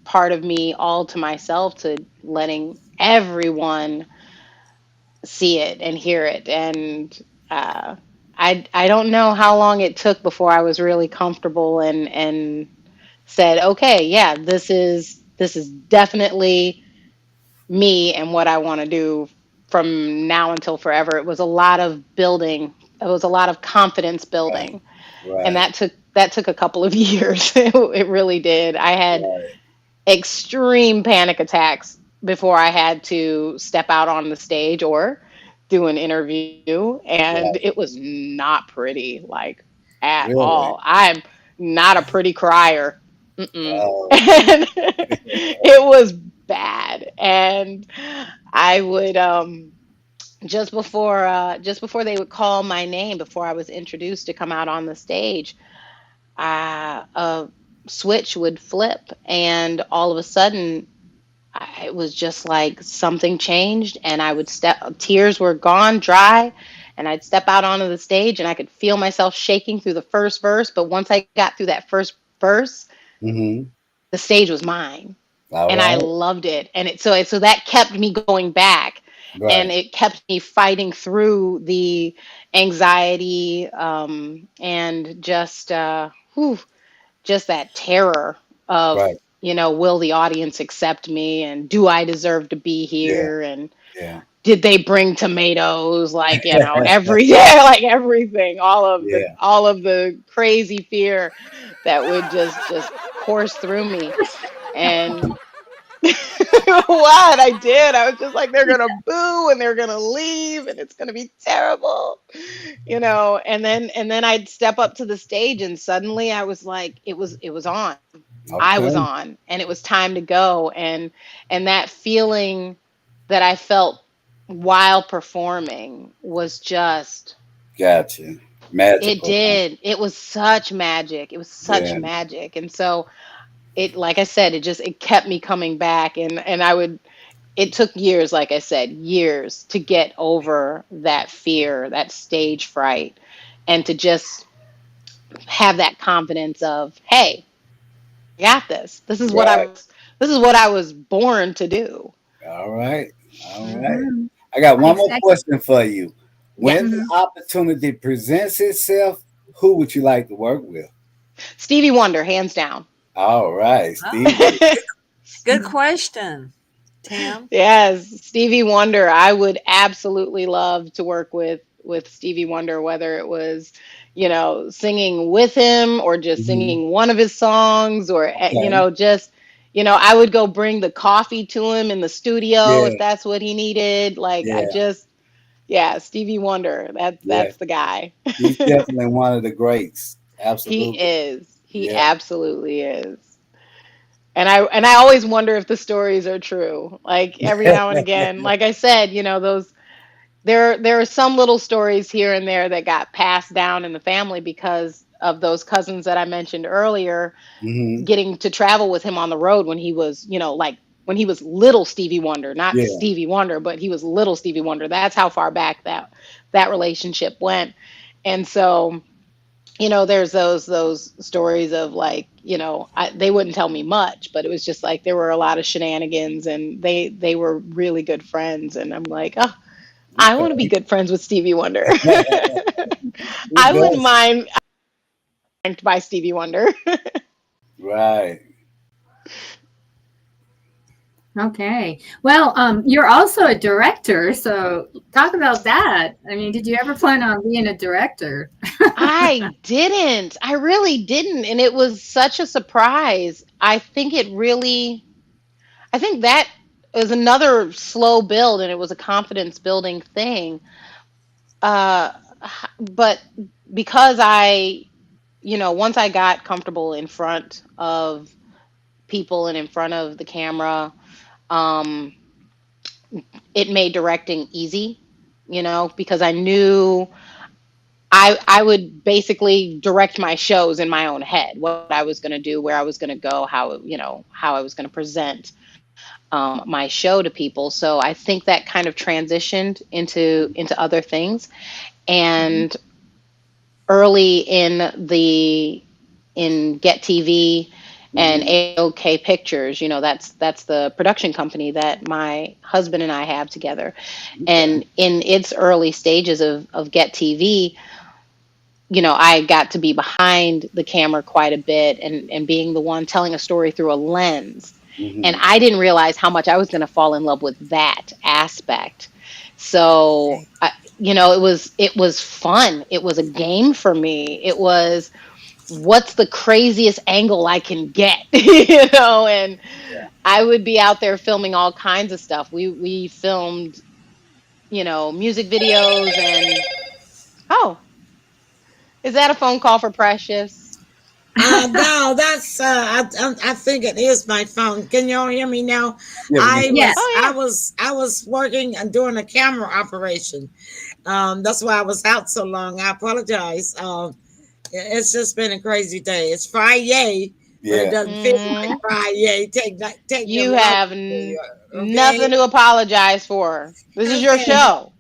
part of me all to myself to letting everyone see it and hear it. And uh, I don't know how long it took before I was really comfortable and said, okay, yeah, this is definitely me and what I want to do from now until forever. It was a lot of building. It was a lot of confidence right, building, and right, that took a couple of years. It really did. I had right, extreme panic attacks before I had to step out on the stage or do an interview, and it right. was not pretty, like at all. Really? I'm not a pretty crier. Mm-mm. Oh, And it was bad. And I would just before they would call my name, before I was introduced to come out on the stage, a switch would flip, and all of a sudden it was just like something changed, and I would tears were gone, dry, and I'd step out onto the stage, and I could feel myself shaking through the first verse. But once I got through that first verse, mm-hmm. the stage was mine, All and I right, loved it. And so that kept me going back, and right, it kept me fighting through the anxiety, and just that terror of, right. will the audience accept me, and do I deserve to be Yeah, here, and yeah, did they bring tomatoes, like, every day, like everything, yeah. all of the crazy fear that would just course through me. And what I did, I was just like, they're gonna boo and they're gonna leave and it's gonna be terrible, and then I'd step up to the stage, and suddenly I was like, it was on. I was Okay, on, and it was time to go. And that feeling that I felt while performing was just, gotcha. it Magical, huh? did. It was such magic. It was such Yeah, magic. And so it, like I said, it kept me coming back, and it took years, like I said, years to get over that fear, that stage fright, and to just have that confidence of, hey, I got this. right. This is what I was born to do. All right, all right. Mhm. I got one more Exactly. question for you. When Yes. the Mhm. opportunity presents itself, who would you like to work with? Stevie Wonder, hands down. All right, Oh, Stevie. good question, Tim. Yes, Stevie Wonder. I would absolutely love to work with Stevie Wonder, whether it was, singing with him, or just Hmm. singing one of his songs, or Okay. just, I would go bring the coffee to him in the studio if Yeah, that's what he needed. Like, yeah, yeah, Stevie Wonder. yeah. That's the guy. He's definitely one of the greats. He Absolutely. is. He Yeah. absolutely is. And I always wonder if the stories are true. Like, every now and again, like I said, those there are some little stories here and there that got passed down in the family because of those cousins that I mentioned earlier, Hmm. getting to travel with him on the road when he was, like when he was little Stevie Wonder, not Yeah. Stevie Wonder, but he was little Stevie Wonder. That's how far back that relationship went. And so, there's those stories of, like, they wouldn't tell me much, but it was just like there were a lot of shenanigans, and they were really good friends, and I'm like, oh, I want to be Okay. good friends with Stevie Wonder. Who I wouldn't does? mind ranked by Stevie Wonder. Right. Okay. Well, you're also a director, so talk about that. I mean, did you ever plan on being a director? I didn't. I really didn't. And it was such a surprise. I think that is another slow build and it was a confidence building thing. Uh, but because once I got comfortable in front of people and in front of the camera, um, it made directing easy, because I knew I would basically direct my shows in my own head, what I was going to do, where I was going to go, how I was going to present my show to people. So I think that kind of transitioned into other things. Mhm. And early in Get TV and Mhm. AOK Pictures, that's the production company that my husband and I have together. Okay. And in its early stages of Get TV, I got to be behind the camera quite a bit and being the one telling a story through a lens. And Mhm. I didn't realize how much I was going to fall in love with that aspect. So, it was fun. It was a game for me. It was what's the craziest angle I can get, and I would be out there filming all kinds of stuff. We filmed, music videos and oh, is that a phone call for Precious? No, that's I think it is my phone. Can y'all hear me now? Yeah, we can I hear you. Yes. was Oh I yeah. was I was working and doing a camera operation. That's why I was out so long. I apologize. It's just been a crazy day. It's Friday, but it Yeah. doesn't feel like Hmm. Friday. Take You them out. have Okay. nothing to apologize for. This is your Okay. show.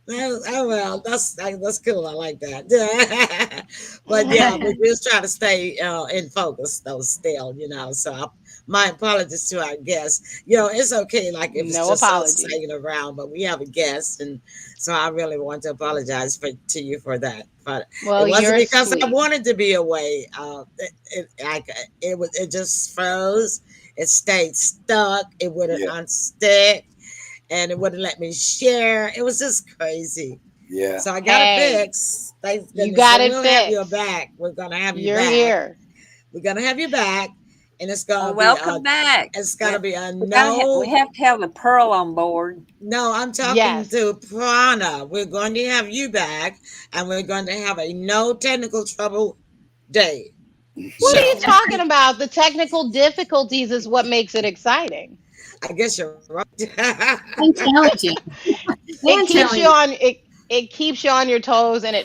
Oh well, that's cool. I like that. But yeah, we just try to stay in focus though. Still, So my apologies to our guests. It's okay. Like if it's No just us apology. hanging around, but we have a guest, and so I really want to apologize to you for that. But it Well, wasn't you're because I sweet. wanted to be away. It just froze. It stayed stuck. It wouldn't Yeah. unstick and it wouldn't let me share. It was just crazy. Yeah. So I got it Hey, fixed. Thank you goodness. got So it we'll have you fixed. back. We're gonna have you You're back. here. We're gonna have you back, and Well, welcome back. it's We gonna be a we no. have to have the pearl on board. No, I'm talking Yes. to Prana. We're going to have you back, and we're going to have a no technical trouble day What are you show. talking about? The technical difficulties is what makes it exciting. I guess you're right. And challenging. It And keeps you challenging. on it keeps you on your toes, and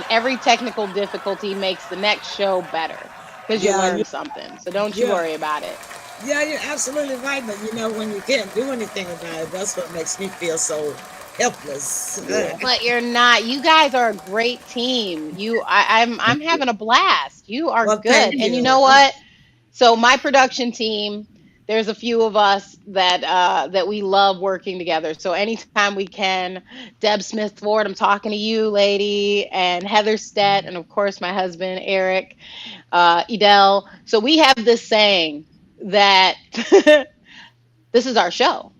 every technical difficulty makes the next show better because you yeah, learn something. So don't you yeah. worry about it. Yeah, you're absolutely right. But when you can't do anything about it, that's what makes me feel so helpless. Yeah. But you're not. You guys are a great team. I'm having a blast. You are Well, thank good. And you you. know what? So my production team, there's a few of us that we love working together. So anytime we can, Deb Smith Ford, I'm talking to you, lady, and Heather Stett, and of course my husband Eric, Edel. So we have this saying that this is our show,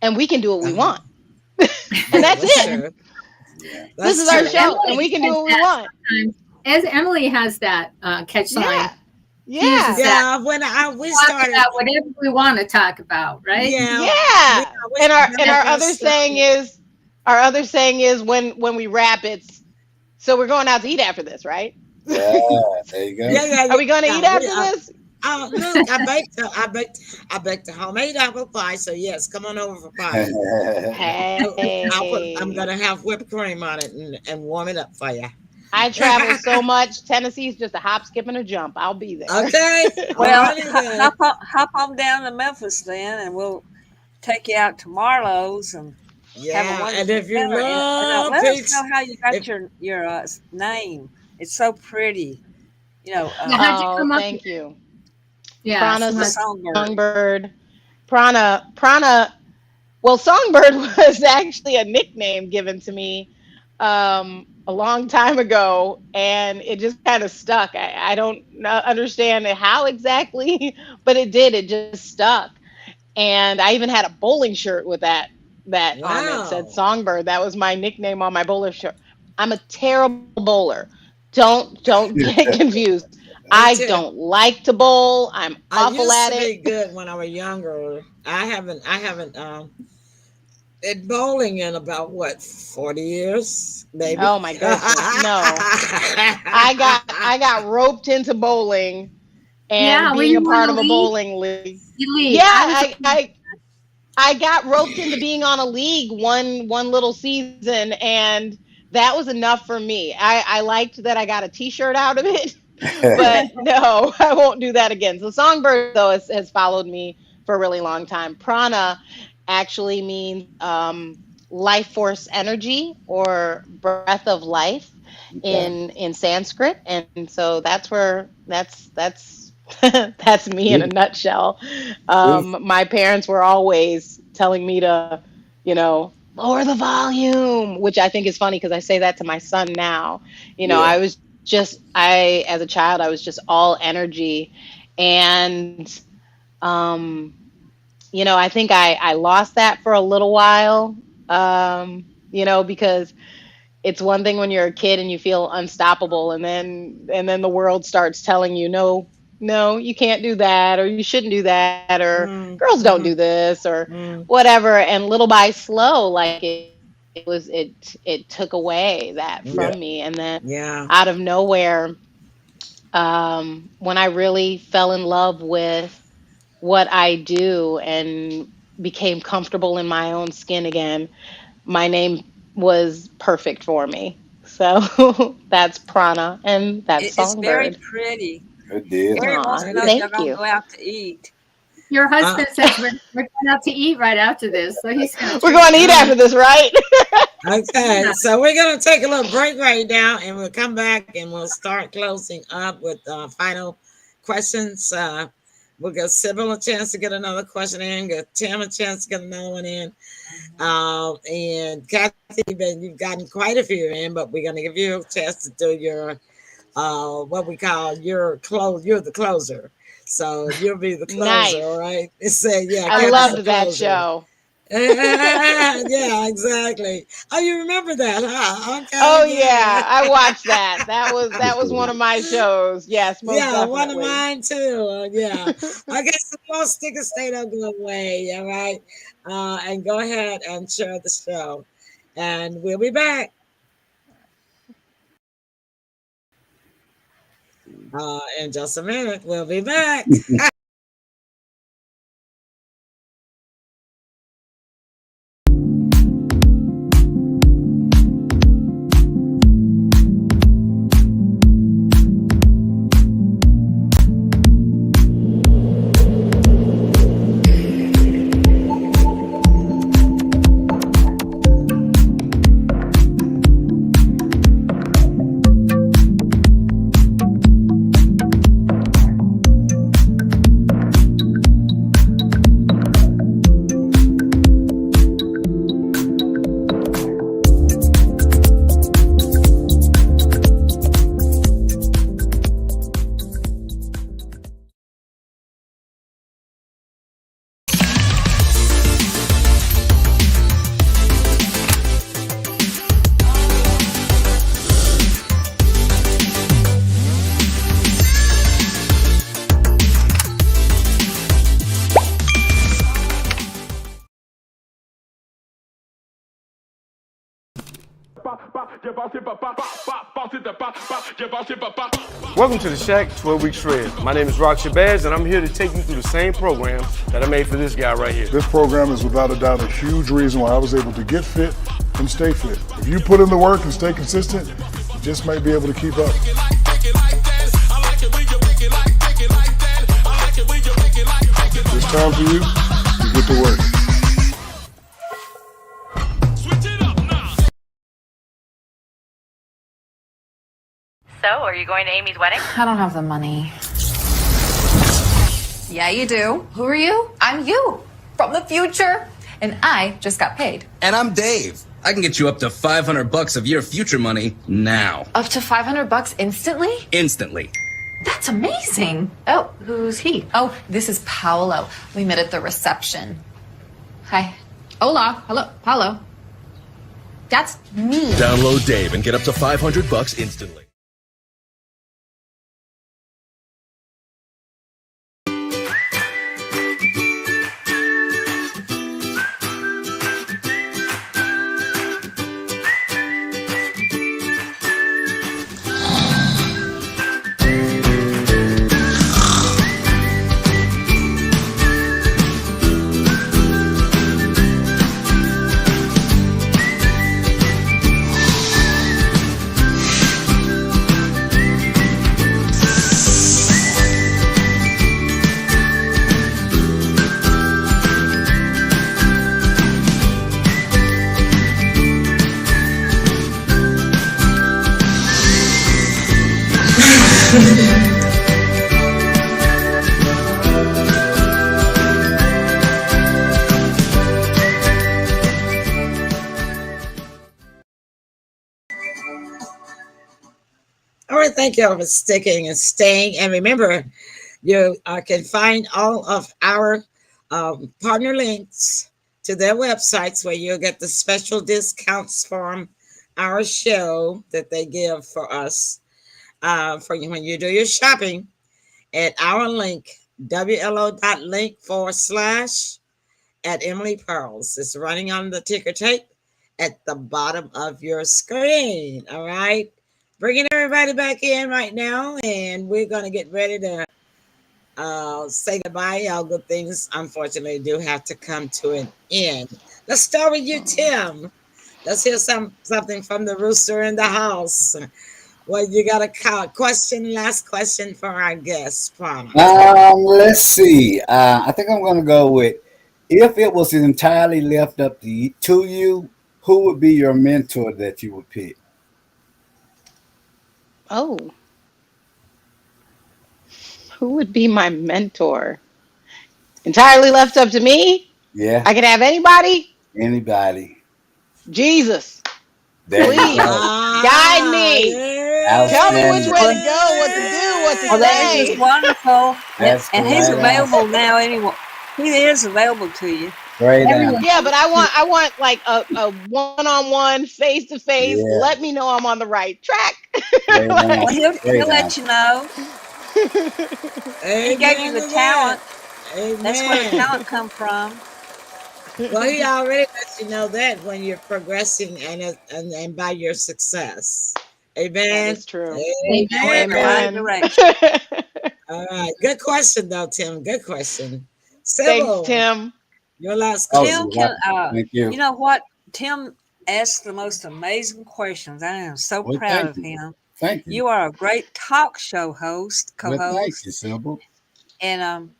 and we can do what we Uh-huh. want, and Yeah, that's that's it. true. Yeah. This is That's our As true. show, and we Emily can do has what we that want. sometimes. As Emily has that catch line, Yeah, she uses yeah, that. Yeah, when we Talk started, about whatever we want to talk about, right? yeah, we yeah. we And our started other this. saying is, when we wrap, it's so we're going out to eat after this, right? Yeah. There you go. Yeah, yeah, Are yeah. we going to eat Yeah, after this? look, I baked a homemade apple pie. So yes, come on over for pie. I'm Hey, gonna have whipped cream on it and warm it up for you. I travel so much. Tennessee's just a hop, skip, and a jump. I'll be there. Okay, all Well, righty then. hop on down to Memphis then, and we'll take you out to Marlowe's and have a Yeah, and wonderful if you dinner. And love let us know pizza, how you got if your name. It's so pretty. You know, Now, how'd you Oh, come up with thank it? you. Yeah, Prana she the wants. songbird. Songbird. Prana. Well, Songbird was actually a nickname given to me a long time ago, and it just kind of stuck. I don't understand how exactly, but it did. It just stuck. And I even had a bowling shirt with that on it. Said Songbird. That was my nickname on my bowler shirt. I'm a terrible bowler. Don't get confused. I don't like to bowl. I'm awful at it. I used to be good when I was younger. I haven't been bowling in about 40 years, maybe. Oh my goodness, no. I got roped into bowling and being a part of a bowling league. Yeah, I got roped into being on a league one little season, and that was enough for me. I liked that I got a t-shirt out of it, but no, I won't do that again. So Songbird, though, has followed me for a really long time. Prana actually means life force energy or breath of life in Sanskrit. And so that's that's me in a nutshell. My parents were always telling me to, lower the volume, which I think is funny because I say that to my son now. As a child, I was just all energy. And, I think I lost that for a little while, because it's one thing when you're a kid and you feel unstoppable, and then the world starts telling you, no, you can't do that, or you shouldn't do that, or girls don't do this, or whatever. And little by slow, like it took away that from me. And then out of nowhere, when I really fell in love with what I do and became comfortable in my own skin again, my name was perfect for me. So that's Prana, and that's Songbird. It's very pretty. Good deal. Every once in a while, y'all gonna go out to eat. Your husband says we're going out to eat right after this, so we're going to eat after this, right? Okay, so we're going to take a little break right now, and we'll come back and we'll start closing up with final questions. We'll give SYBIL a chance to get another question in, give Tim a chance to get another one in. And Kathy, you've gotten quite a few in, but we're going to give you a chance to do your, what we call you're the closer. So you'll be the closer, nice. Right? I loved that show. Yeah, exactly. Oh, you remember that, huh? Okay. Oh yeah, I watched that. That was one of my shows. Yes, most definitely. One of mine too. Yeah. I guess the most sticker stay don't go away. All right. And go ahead and share the show, and we'll be back. In just a minute, we'll be back. Welcome to the Shack 12 Week Shred. My name is Rock Shabazz, and I'm here to take you through the same program that I made for this guy right here. This program is without a doubt a huge reason why I was able to get fit and stay fit. If you put in the work and stay consistent, you just might be able to keep up. It's time for you to get to work. So, are you going to Amy's wedding? I don't have the money. Yeah, you do. Who are you? I'm you, from the future. And I just got paid. And I'm Dave. I can get you up to $500 of your future money now. Up to $500 instantly? Instantly. That's amazing. Oh, who's he? Oh, this is Paolo. We met at the reception. Hi. Hola. Hello. Paolo. That's me. Download Dave and get up to $500 instantly. All right, thank you all for sticking and staying. And remember, you can find all of our partner links to their websites where you'll get the special discounts from our show that they give for us for you when you do your shopping at our link, wlo.link/ at Emily Pearls. It's running on the ticker tape at the bottom of your screen. All right. Bringing everybody back in right now, and we're going to get ready to say goodbye. All good things, unfortunately, do have to come to an end. Let's start with you, Tim. Let's hear something from the rooster in the house. Well, you got a last question for our guest, Prana. Let's see. I think I'm going to go with, if it was entirely left up to you, who would be your mentor that you would pick? Oh, who would be my mentor? Entirely left up to me? Yeah. I could have anybody? Anybody. Jesus. There Please guide me. Yeah. Tell me which way to go, what to do, what to Well, that is say. just wonderful. That's and the he's right available answer. now anyway. He is available to you. Great answer. Yeah, but I want like a one-on-one, face-to-face. Yeah. Let me know I'm on the right track. Great Well, answer. he'll Great let answer. you know. He gave you the talent. That's where the Amen. talent come from. Well, he already lets you know that when you're progressing and by your success. Amen. That is true. Amen. Right Amen. direction. All right. Good question, though, Tim. Good question. Thanks, Sybil, Tim. your last Oh, question. Tim can. thank you. You know what? Tim asks the most amazing questions. I am so Well, proud thank of you. him. Thank you. You are a great talk show host, Well, thank co-host, you, Sybil. and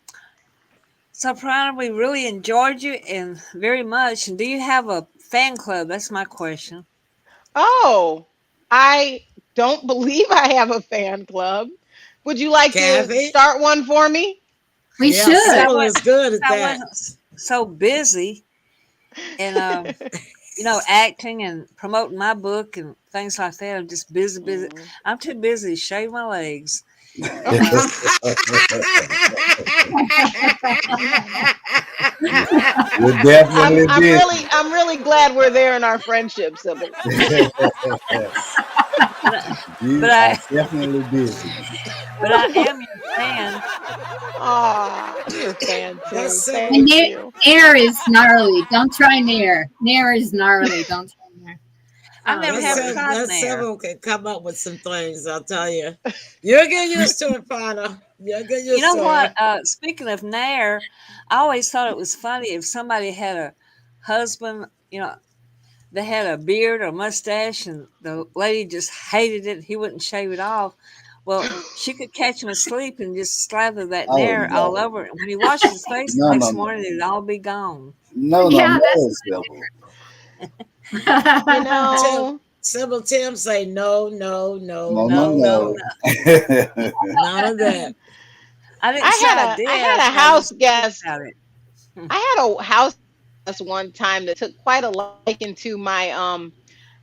so proud. We really enjoyed you and very much. And do you have a fan club? That's my question. Oh, I don't believe I have a fan club. Would you like to Kathy? start one for me? We Yeah, should. Sybil is good at I that. wasn't so busy, and acting and promoting my book and things like that. I'm just busy. Mm. I'm too busy to shave my legs. You're definitely busy. I'm really glad we're there in our friendship, Sybil. You But are I, definitely busy. but I am your fan. Aw, you're a fan too. That's Sybil. And Thank you. Nair is gnarly. Don't try Nair. Nair is gnarly. Don't try Nair. I never That have tried there. Sybil can come up with some things, I'll tell you. You'll get used to it, Prana. You'll get used You know to what? it. Speaking of Nair, I always thought it was funny if somebody had a husband, they had a beard or mustache and the lady just hated it. He wouldn't shave it off. Well, she could catch him asleep and just slather that Oh, Nair all no. over it. When he washes his face No, the no, next no. morning, it'd all be gone. No, Yeah, Sybil. You know, Sybil, Tim say no, no, no, No, no, no, no. None of that. I didn't say I did. I had a I house just guest. about it. I had a house guest one time that took quite a liking to my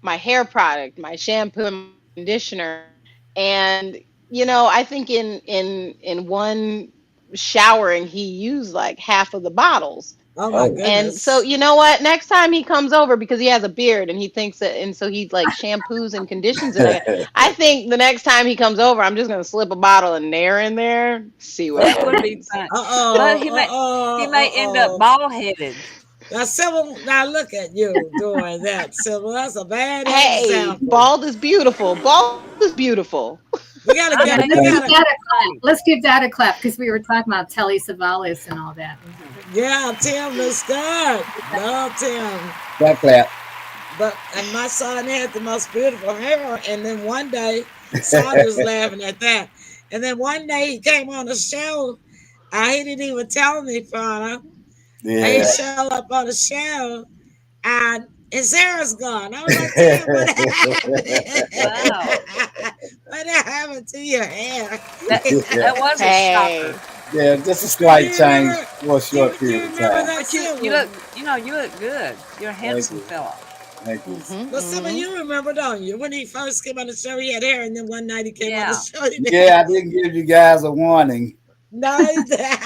my hair product, my shampoo and conditioner, and I think in one showering he used like half of the bottles. Oh my Oh. And so, goodness. you know what? Next time he comes over, because he has a beard and he thinks that, and so he like shampoos and conditions it. I think the next time he comes over, I'm just gonna slip a bottle of Nair in there, see what That would be happens. fun. But Uh-oh, he may end up uh-oh. bald headed. Now, Sybil, now look at you doing that, Sybil. That's a bad Hey, example. bald is beautiful. Bald is beautiful. We gotta I get, may we Let's give gotta, that a clap. Let's give that a clap because we were talking about Telly Savalas and all that. yeah, Tim is good. Love Tim. Clap, clap. And my son had the most beautiful hair. And then one day, Saunders laughing at that. And then one day he came on the show. He didn't even tell me, Prana. He Yeah. showed up on the show and his hair is gone. I was like, Tim, what happened? Wow. What happened to your hair? That was a Hey, shocker. Yeah, just a Do slight you change remember? for a short Do period you of remember time. that, But you Sybil? look, you look good. You're a Thank handsome you. fella. Thank you. But Sybil, you remember, don't you? When he first came on the show, he had hair, and then one night he came on the Yeah. show. He didn't Yeah, I have didn't give you guys a warning. no, he didn't.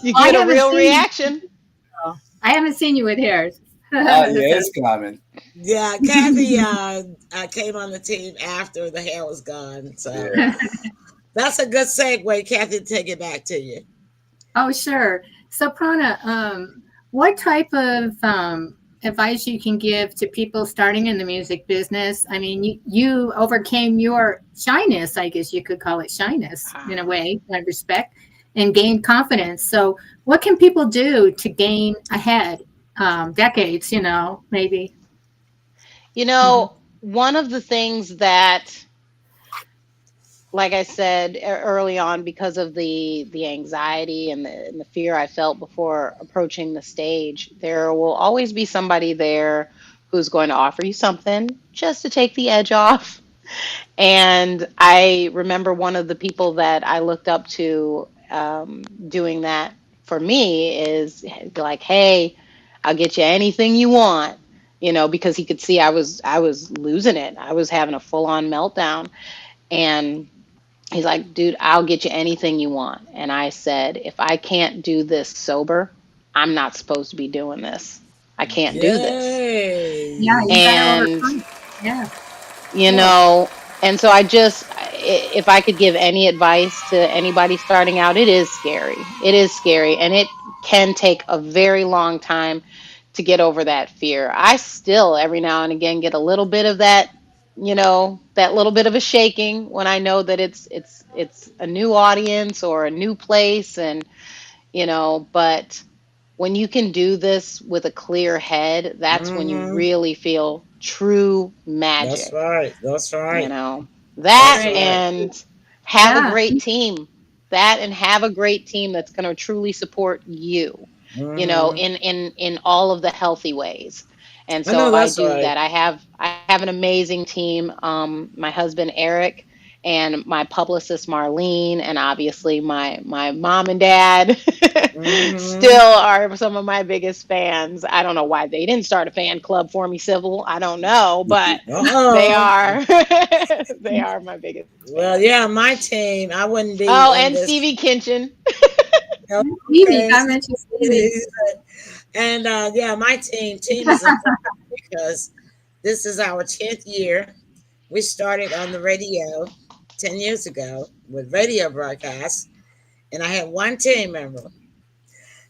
you I get a haven't real seen reaction. I haven't seen you with hairs. Oh, yeah, it's coming. Yeah, Kathy came on the team after the hair was gone. So Yeah. that's a good segue, Kathy, to take it back to you. Oh, sure. So, Prana, what type of advice you can give to people starting in the music business? I mean, you overcame your shyness, I guess you could call it shyness in a way, I respect, and gained confidence. So, what can people do to gain ahead? Decades, maybe. One of the things that, like I said early on, because of the anxiety and the fear I felt before approaching the stage, there will always be somebody there who's going to offer you something just to take the edge off. And I remember one of the people that I looked up to doing that for me is like, "Hey, I'll get you anything you want," because he could see I was losing it. I was having a full on meltdown, and he's like, "Dude, I'll get you anything you want." And I said, "If I can't do this sober, I'm not supposed to be doing this. I can't do this." Yay. Yeah, you got to And overcome. Yeah. you know and so if I could give any advice to anybody starting out, it is scary, and it can take a very long time to get over that fear. I still every now and again get a little bit of that, that little bit of a shaking when I know that it's a new audience or a new place, and but when you can do this with a clear head, that's when you Mm-hmm. really feel true That's magic. right. That's right. That That's right. and have a Yeah. great team. That and have a great team that's going to truly support you, Mm-hmm. in all of the healthy ways. And I so know I that's do right. that. I have an amazing team. My husband Eric and my publicist Marlene, and obviously my mom and dad Mm-hmm. still are some of my biggest fans. I don't know why they didn't start a fan club for me, Civil. I don't know, but they Uh-oh. are they are my biggest Well, fans. yeah, my team, I wouldn't be Oh, in and this. Stevie Kinchin. Stevie, Okay. I mentioned Stevie. And yeah, my team is important because this is our 10th year. We started on the radio 10 years ago with radio broadcasts, and I had one team member,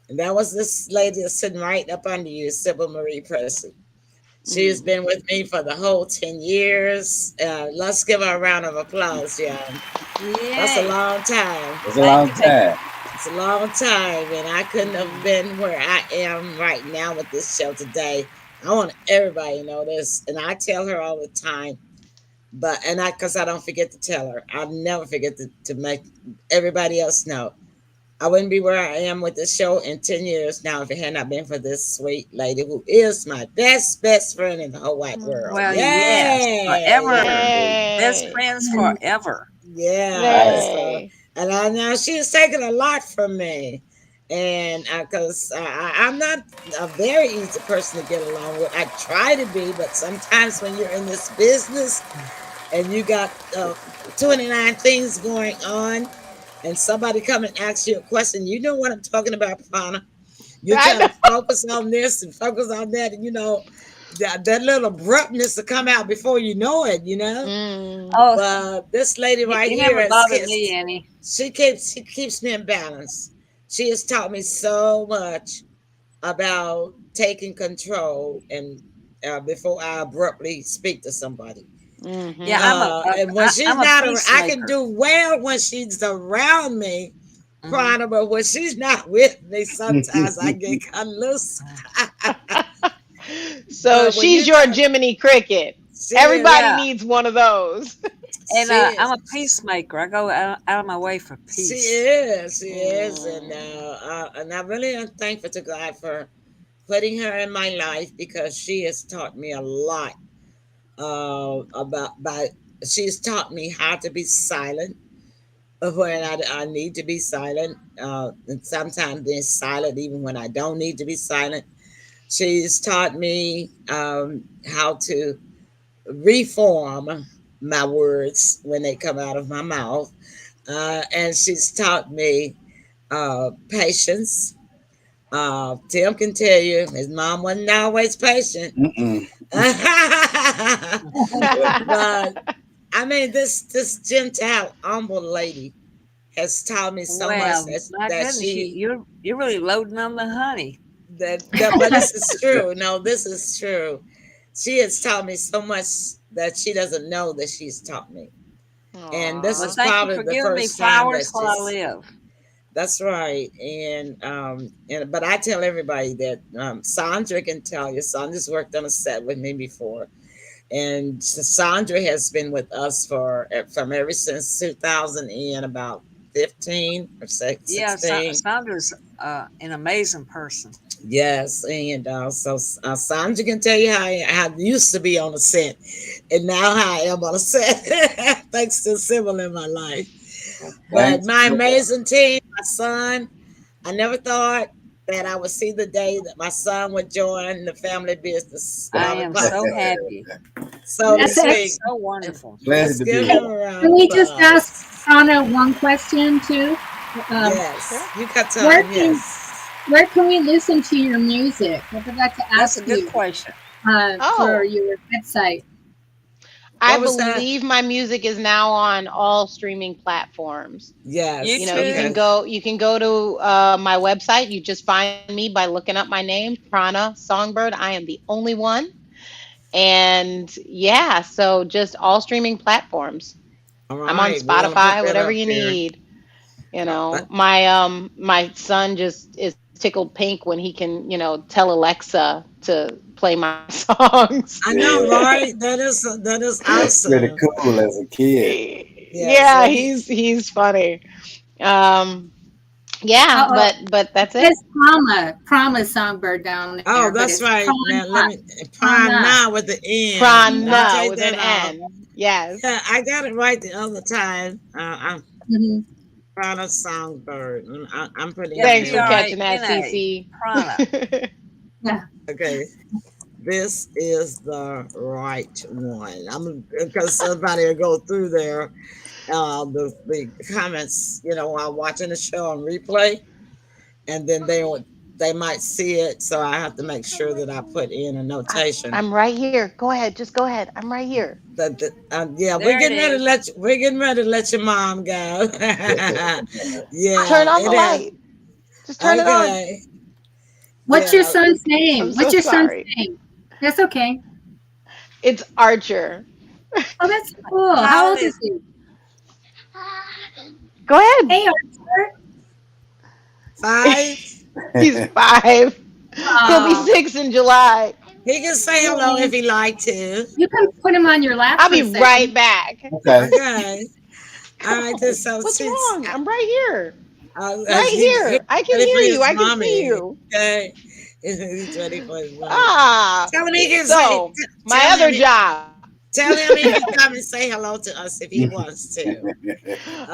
and that was this lady that's sitting right up under you, Sybil Marie Presley. She has been with me for the whole 10 years. Let's give her a round of applause, y'all. That's a Yay. long time. It's a long time. It's a long time, and I couldn't have been where I am right now with this show today. I want everybody to know this, and I tell her all the time. Because I don't forget to tell her. I'll never forget to make everybody else know. I wouldn't be where I am with this show in 10 years now if it had not been for this sweet lady who is my best friend in the whole wide world. Well, Yay! yes, forever. Best Yay. friends forever. Yeah. Right. So, Yay. and I know she's taken a lot from me. And because I'm not a very easy person to get along with. I try to be, but sometimes when you're in this business and you got 29 things going on, and somebody come and ask you a question. You know what I'm talking about, Prana. You're I trying know. to focus on this and focus on that, and that little abruptness to come out before you know it. Mm. Oh, But this lady right you here never is bothered me, Annie. she keeps me in balance. She has taught me so much about taking control and before I abruptly speak to somebody. Yeah, Mm-hmm. And when she's I'm a not around, I can peacemaker. do well when she's around me, Mhm. Prana, but when she's not with me, sometimes I get cut loose. So But when she's you your talk, Jiminy Cricket. she is, Everybody Yeah, needs one of those. and she I'm a is. peacemaker. I go out of my way for She peace. is, she is, Mm. and I really am thankful to God for putting her in my life because she has taught me a lot about by. She's taught me how to be silent when I need to be silent, and sometimes being silent even when I don't need to be silent. She's taught me how to reform my words when they come out of my mouth, and she's taught me patience. Tim can tell you his mom wasn't always patient. Mm-mm. But I mean, this Gentile humble lady has taught me so much Well, my that goodness, she you're really loading on the honey. that but this is true. No, this is true. She has taught me so much that she doesn't know that she's taught me. And this Well, Aw. is thank you probably for the giving me first time that flowers while I she's live. that's right. And but I tell everybody that Sandra can tell you. Sandra's worked on a set with me before. And Sandra has been with us from ever since 2000 and about 15 or Yeah, 16. Sandra's an amazing person. Yes, and so Sandra can tell you how I used to be on a set, and now how I am on a set, thanks to SYBIL in my life. But Thanks. my amazing team, my son, I never thought that I would see the day that my son would join the family business, I Mom and am Pop. so happy. So to That's He speak. is so wonderful. Glad Let's to be give here. him a round Can of we just ask applause. Prana one question too? Um, Yes, you got where time. can Yes. where can we listen to your music? I forgot to That's a ask good you question. for Oh, your website. I What was that? believe my music is now on all streaming platforms. You Yes. know, YouTube. Okay. you can go to my website. You just find me by looking up my name, Prana Songbird. I am the only one. And yeah, so just all streaming platforms. All I'm on right. We're gonna put Spotify, that whatever up you there. need. You Uh, know, my son just is tickled pink when he can, tell Alexa to play my songs. I know, Yeah, right? That is that's pretty awesome. cool as a kid. Yes. Yeah, he's funny. Um, yeah, Oh, but it that's it. says Prama Songbird down Oh, there, but that's it's right. Now let me prime Prana. now with the N. Let me Prana take with an that off. N. Yes. Yeah, I got it right the other time. I'm Mhm. proud of Songbird. I'm putting Yeah, it Thanks in for now. catching that, PRANA. Cece. Prana. Yeah. Okay. This is the right one. I'm because somebody will go through there, the comments, while watching the show on replay, and then they might see it. So I have to make sure that I put in a notation. I'm right here. Go ahead. Just go ahead. I'm right here. Yeah, There it is. we're getting ready to let your mom go. Turn Yeah, on the it is. light. Just turn it on. Okay. What's your Yeah. son's name? I'm so What's your son's sorry. name? That's okay. It's Archer. Oh, that's cool. How How old old is is he? Go ahead. Hey, Archer. 5. He's 5. He'll be Oh, 6 in July. He can say hello if he like to. you can put him on your lap I'll for a be right second. back. Okay. Okay. All right. Oh, So what's since wrong? I'm right here. as Right he's here. I can ready for hear you. his I can see mommy. you. Okay. He's ready for his mommy. Ah. Tell him he can say. So, my Tell him. other job. Tell him he can come and say hello to us if he wants to.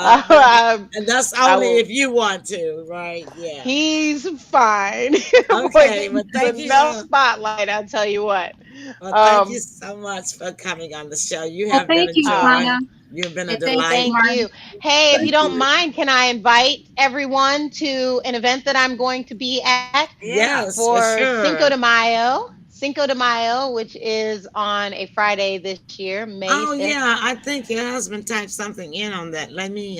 But, I and that's only will. if you want to, right? Yeah. He's fine. Boy, Okay. Well, there's enough spotlight, I'll tell you what. thank you Um, so much for coming on the show. You Well, have been thank a you, uh, joy. Prana. You've been a Thank you, delight. Thank Marty. you. Hey, if you Thank don't you. mind, can I invite everyone to an event that I'm going to be at Yeah. Yes, for for Cinco sure. de Mayo? Cinco de Mayo, which is on a Friday this year, May Oh 5th. yeah, I think your husband typed something in on that. Let me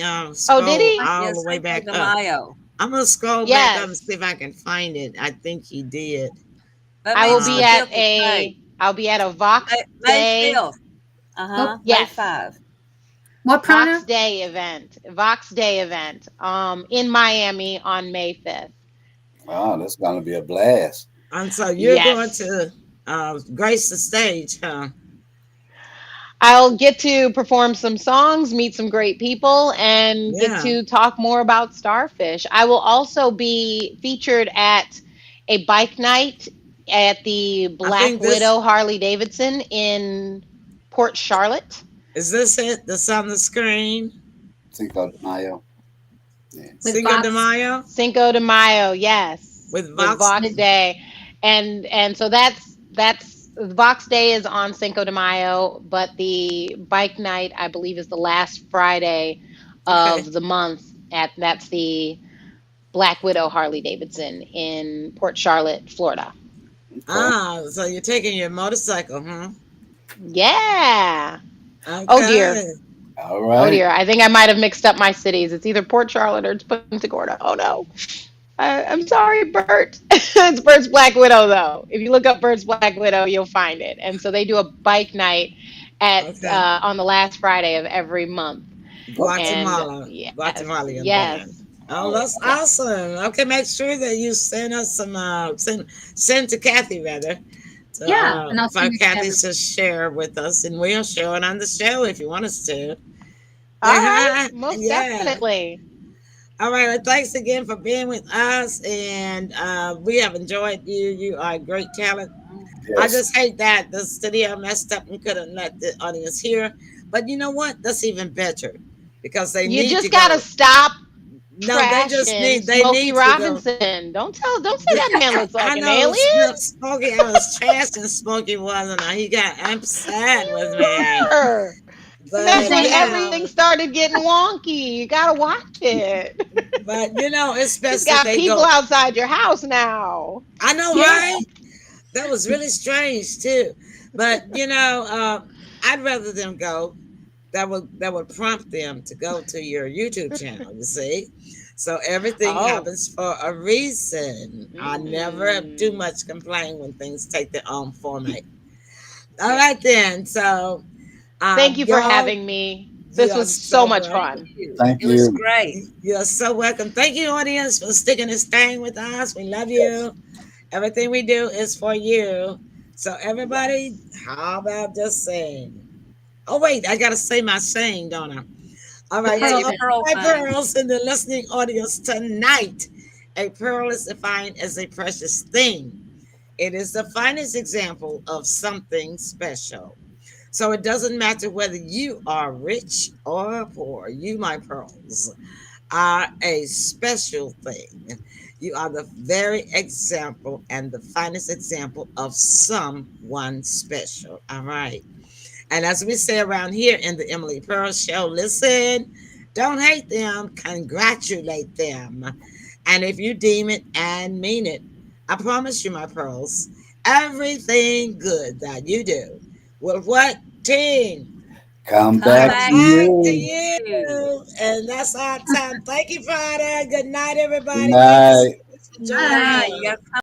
Oh, did scroll he? all Yeah, the way Cinco back de up. Mayo. I'm gonna scroll back up and see Yes. if I can find it. I think he did. That I will means be the Uh, at bill is paid. a Vox May Day. 5th. Oh, May Yes. 5. what Vox prana? Day event. Vox Day event. In Miami on May 5th. Oh, that's gonna be a blast. and so you're going Yes. to grace the stage, huh? I'll get to perform some songs, meet some great people, and get Yeah, to talk more about starfish. I will also be featured at a bike night at the I Black think this Widow Harley Davidson in Port Charlotte. is this it. That's on the screen. Cinco de Mayo. Yeah. With Cinco de Vox. Mayo Cinco de Mayo, yes, with with Vox. Vox With, Day, and so that's Vox Day is on Cinco de Mayo, but the bike night I believe is the last Friday Okay. of the month. At That's the Black Widow Harley Davidson in Port Charlotte, Florida. Okay. So you're taking your motorcycle, huh? Yeah. Oh dear. Okay. All Oh right. dear. I think I might have mixed up my cities. It's either Port Charlotte or it's Punta Gorda. Oh no. I'm sorry, Bert. It's Bert's Black Widow, though. If you look up Bert's Black Widow, you'll find it. And so they do a bike night at Okay. on the last Friday of every month. Okay. And Guatemala, yes, Guatemalan band. yes, Oh, All that's right. yes. awesome. Okay, make sure that you send us some send to Kathy rather to yeah, and I'll for send it to Kathy everyone. to share with us, and we'll show it on the show if you want us to. All right, most Yeah. definitely. All right. Well, thanks again for being with us, and we have enjoyed you. You are a great talent. I Yes. just hate that the studio messed up and couldn't let the audience hear. But you know what? That's even better because they You need to just gotta go. stop No, trashing they Smokey need to go. Robinson. Don't say that man looks like I an know alien. Smokey. I was trashing Smokey wasn't I? He got upset with me, You were. And The that's but when thing is, everything started getting wonky. You gotta watch it. it's You've best that got they people go. outside your house now. I know, yeah, right? That was really strange too. But I'd rather them go. That would prompt them to go to your YouTube channel. You see, so everything Oh. happens for a reason. I never do Mm. much complain when things take their own format. All Yeah. right then. So Thank you for y'all, having me. you This are was so so much welcome. Thank fun. you. Thank It was you. great. You're so welcome. Thank you, audience, for sticking and staying with us. We love Yes. you. Everything we do is for you. So everybody, Yes. how about just saying? Oh wait, I gotta say my saying, don't I? All the right, Yeah, to pearl your all thing. pearl my thing. pearls in the listening audience tonight, a pearl is defined as a precious thing. It is the finest example of something special. So it doesn't matter whether you are rich or poor, you, my pearls, are a special thing. You are the very example and the finest example of someone special. All right. And as we say around here in the Emily Pearl Show, listen, don't hate them, congratulate them. And if you deem it and mean it, I promise you, my pearls, everything good that you do will what, team? Come Come back Come to back back to you. to. you. And that's our time. Thank you, Friday. Good night, Good everybody. Thank you so night. much for Good joining Bye. night. You us. got to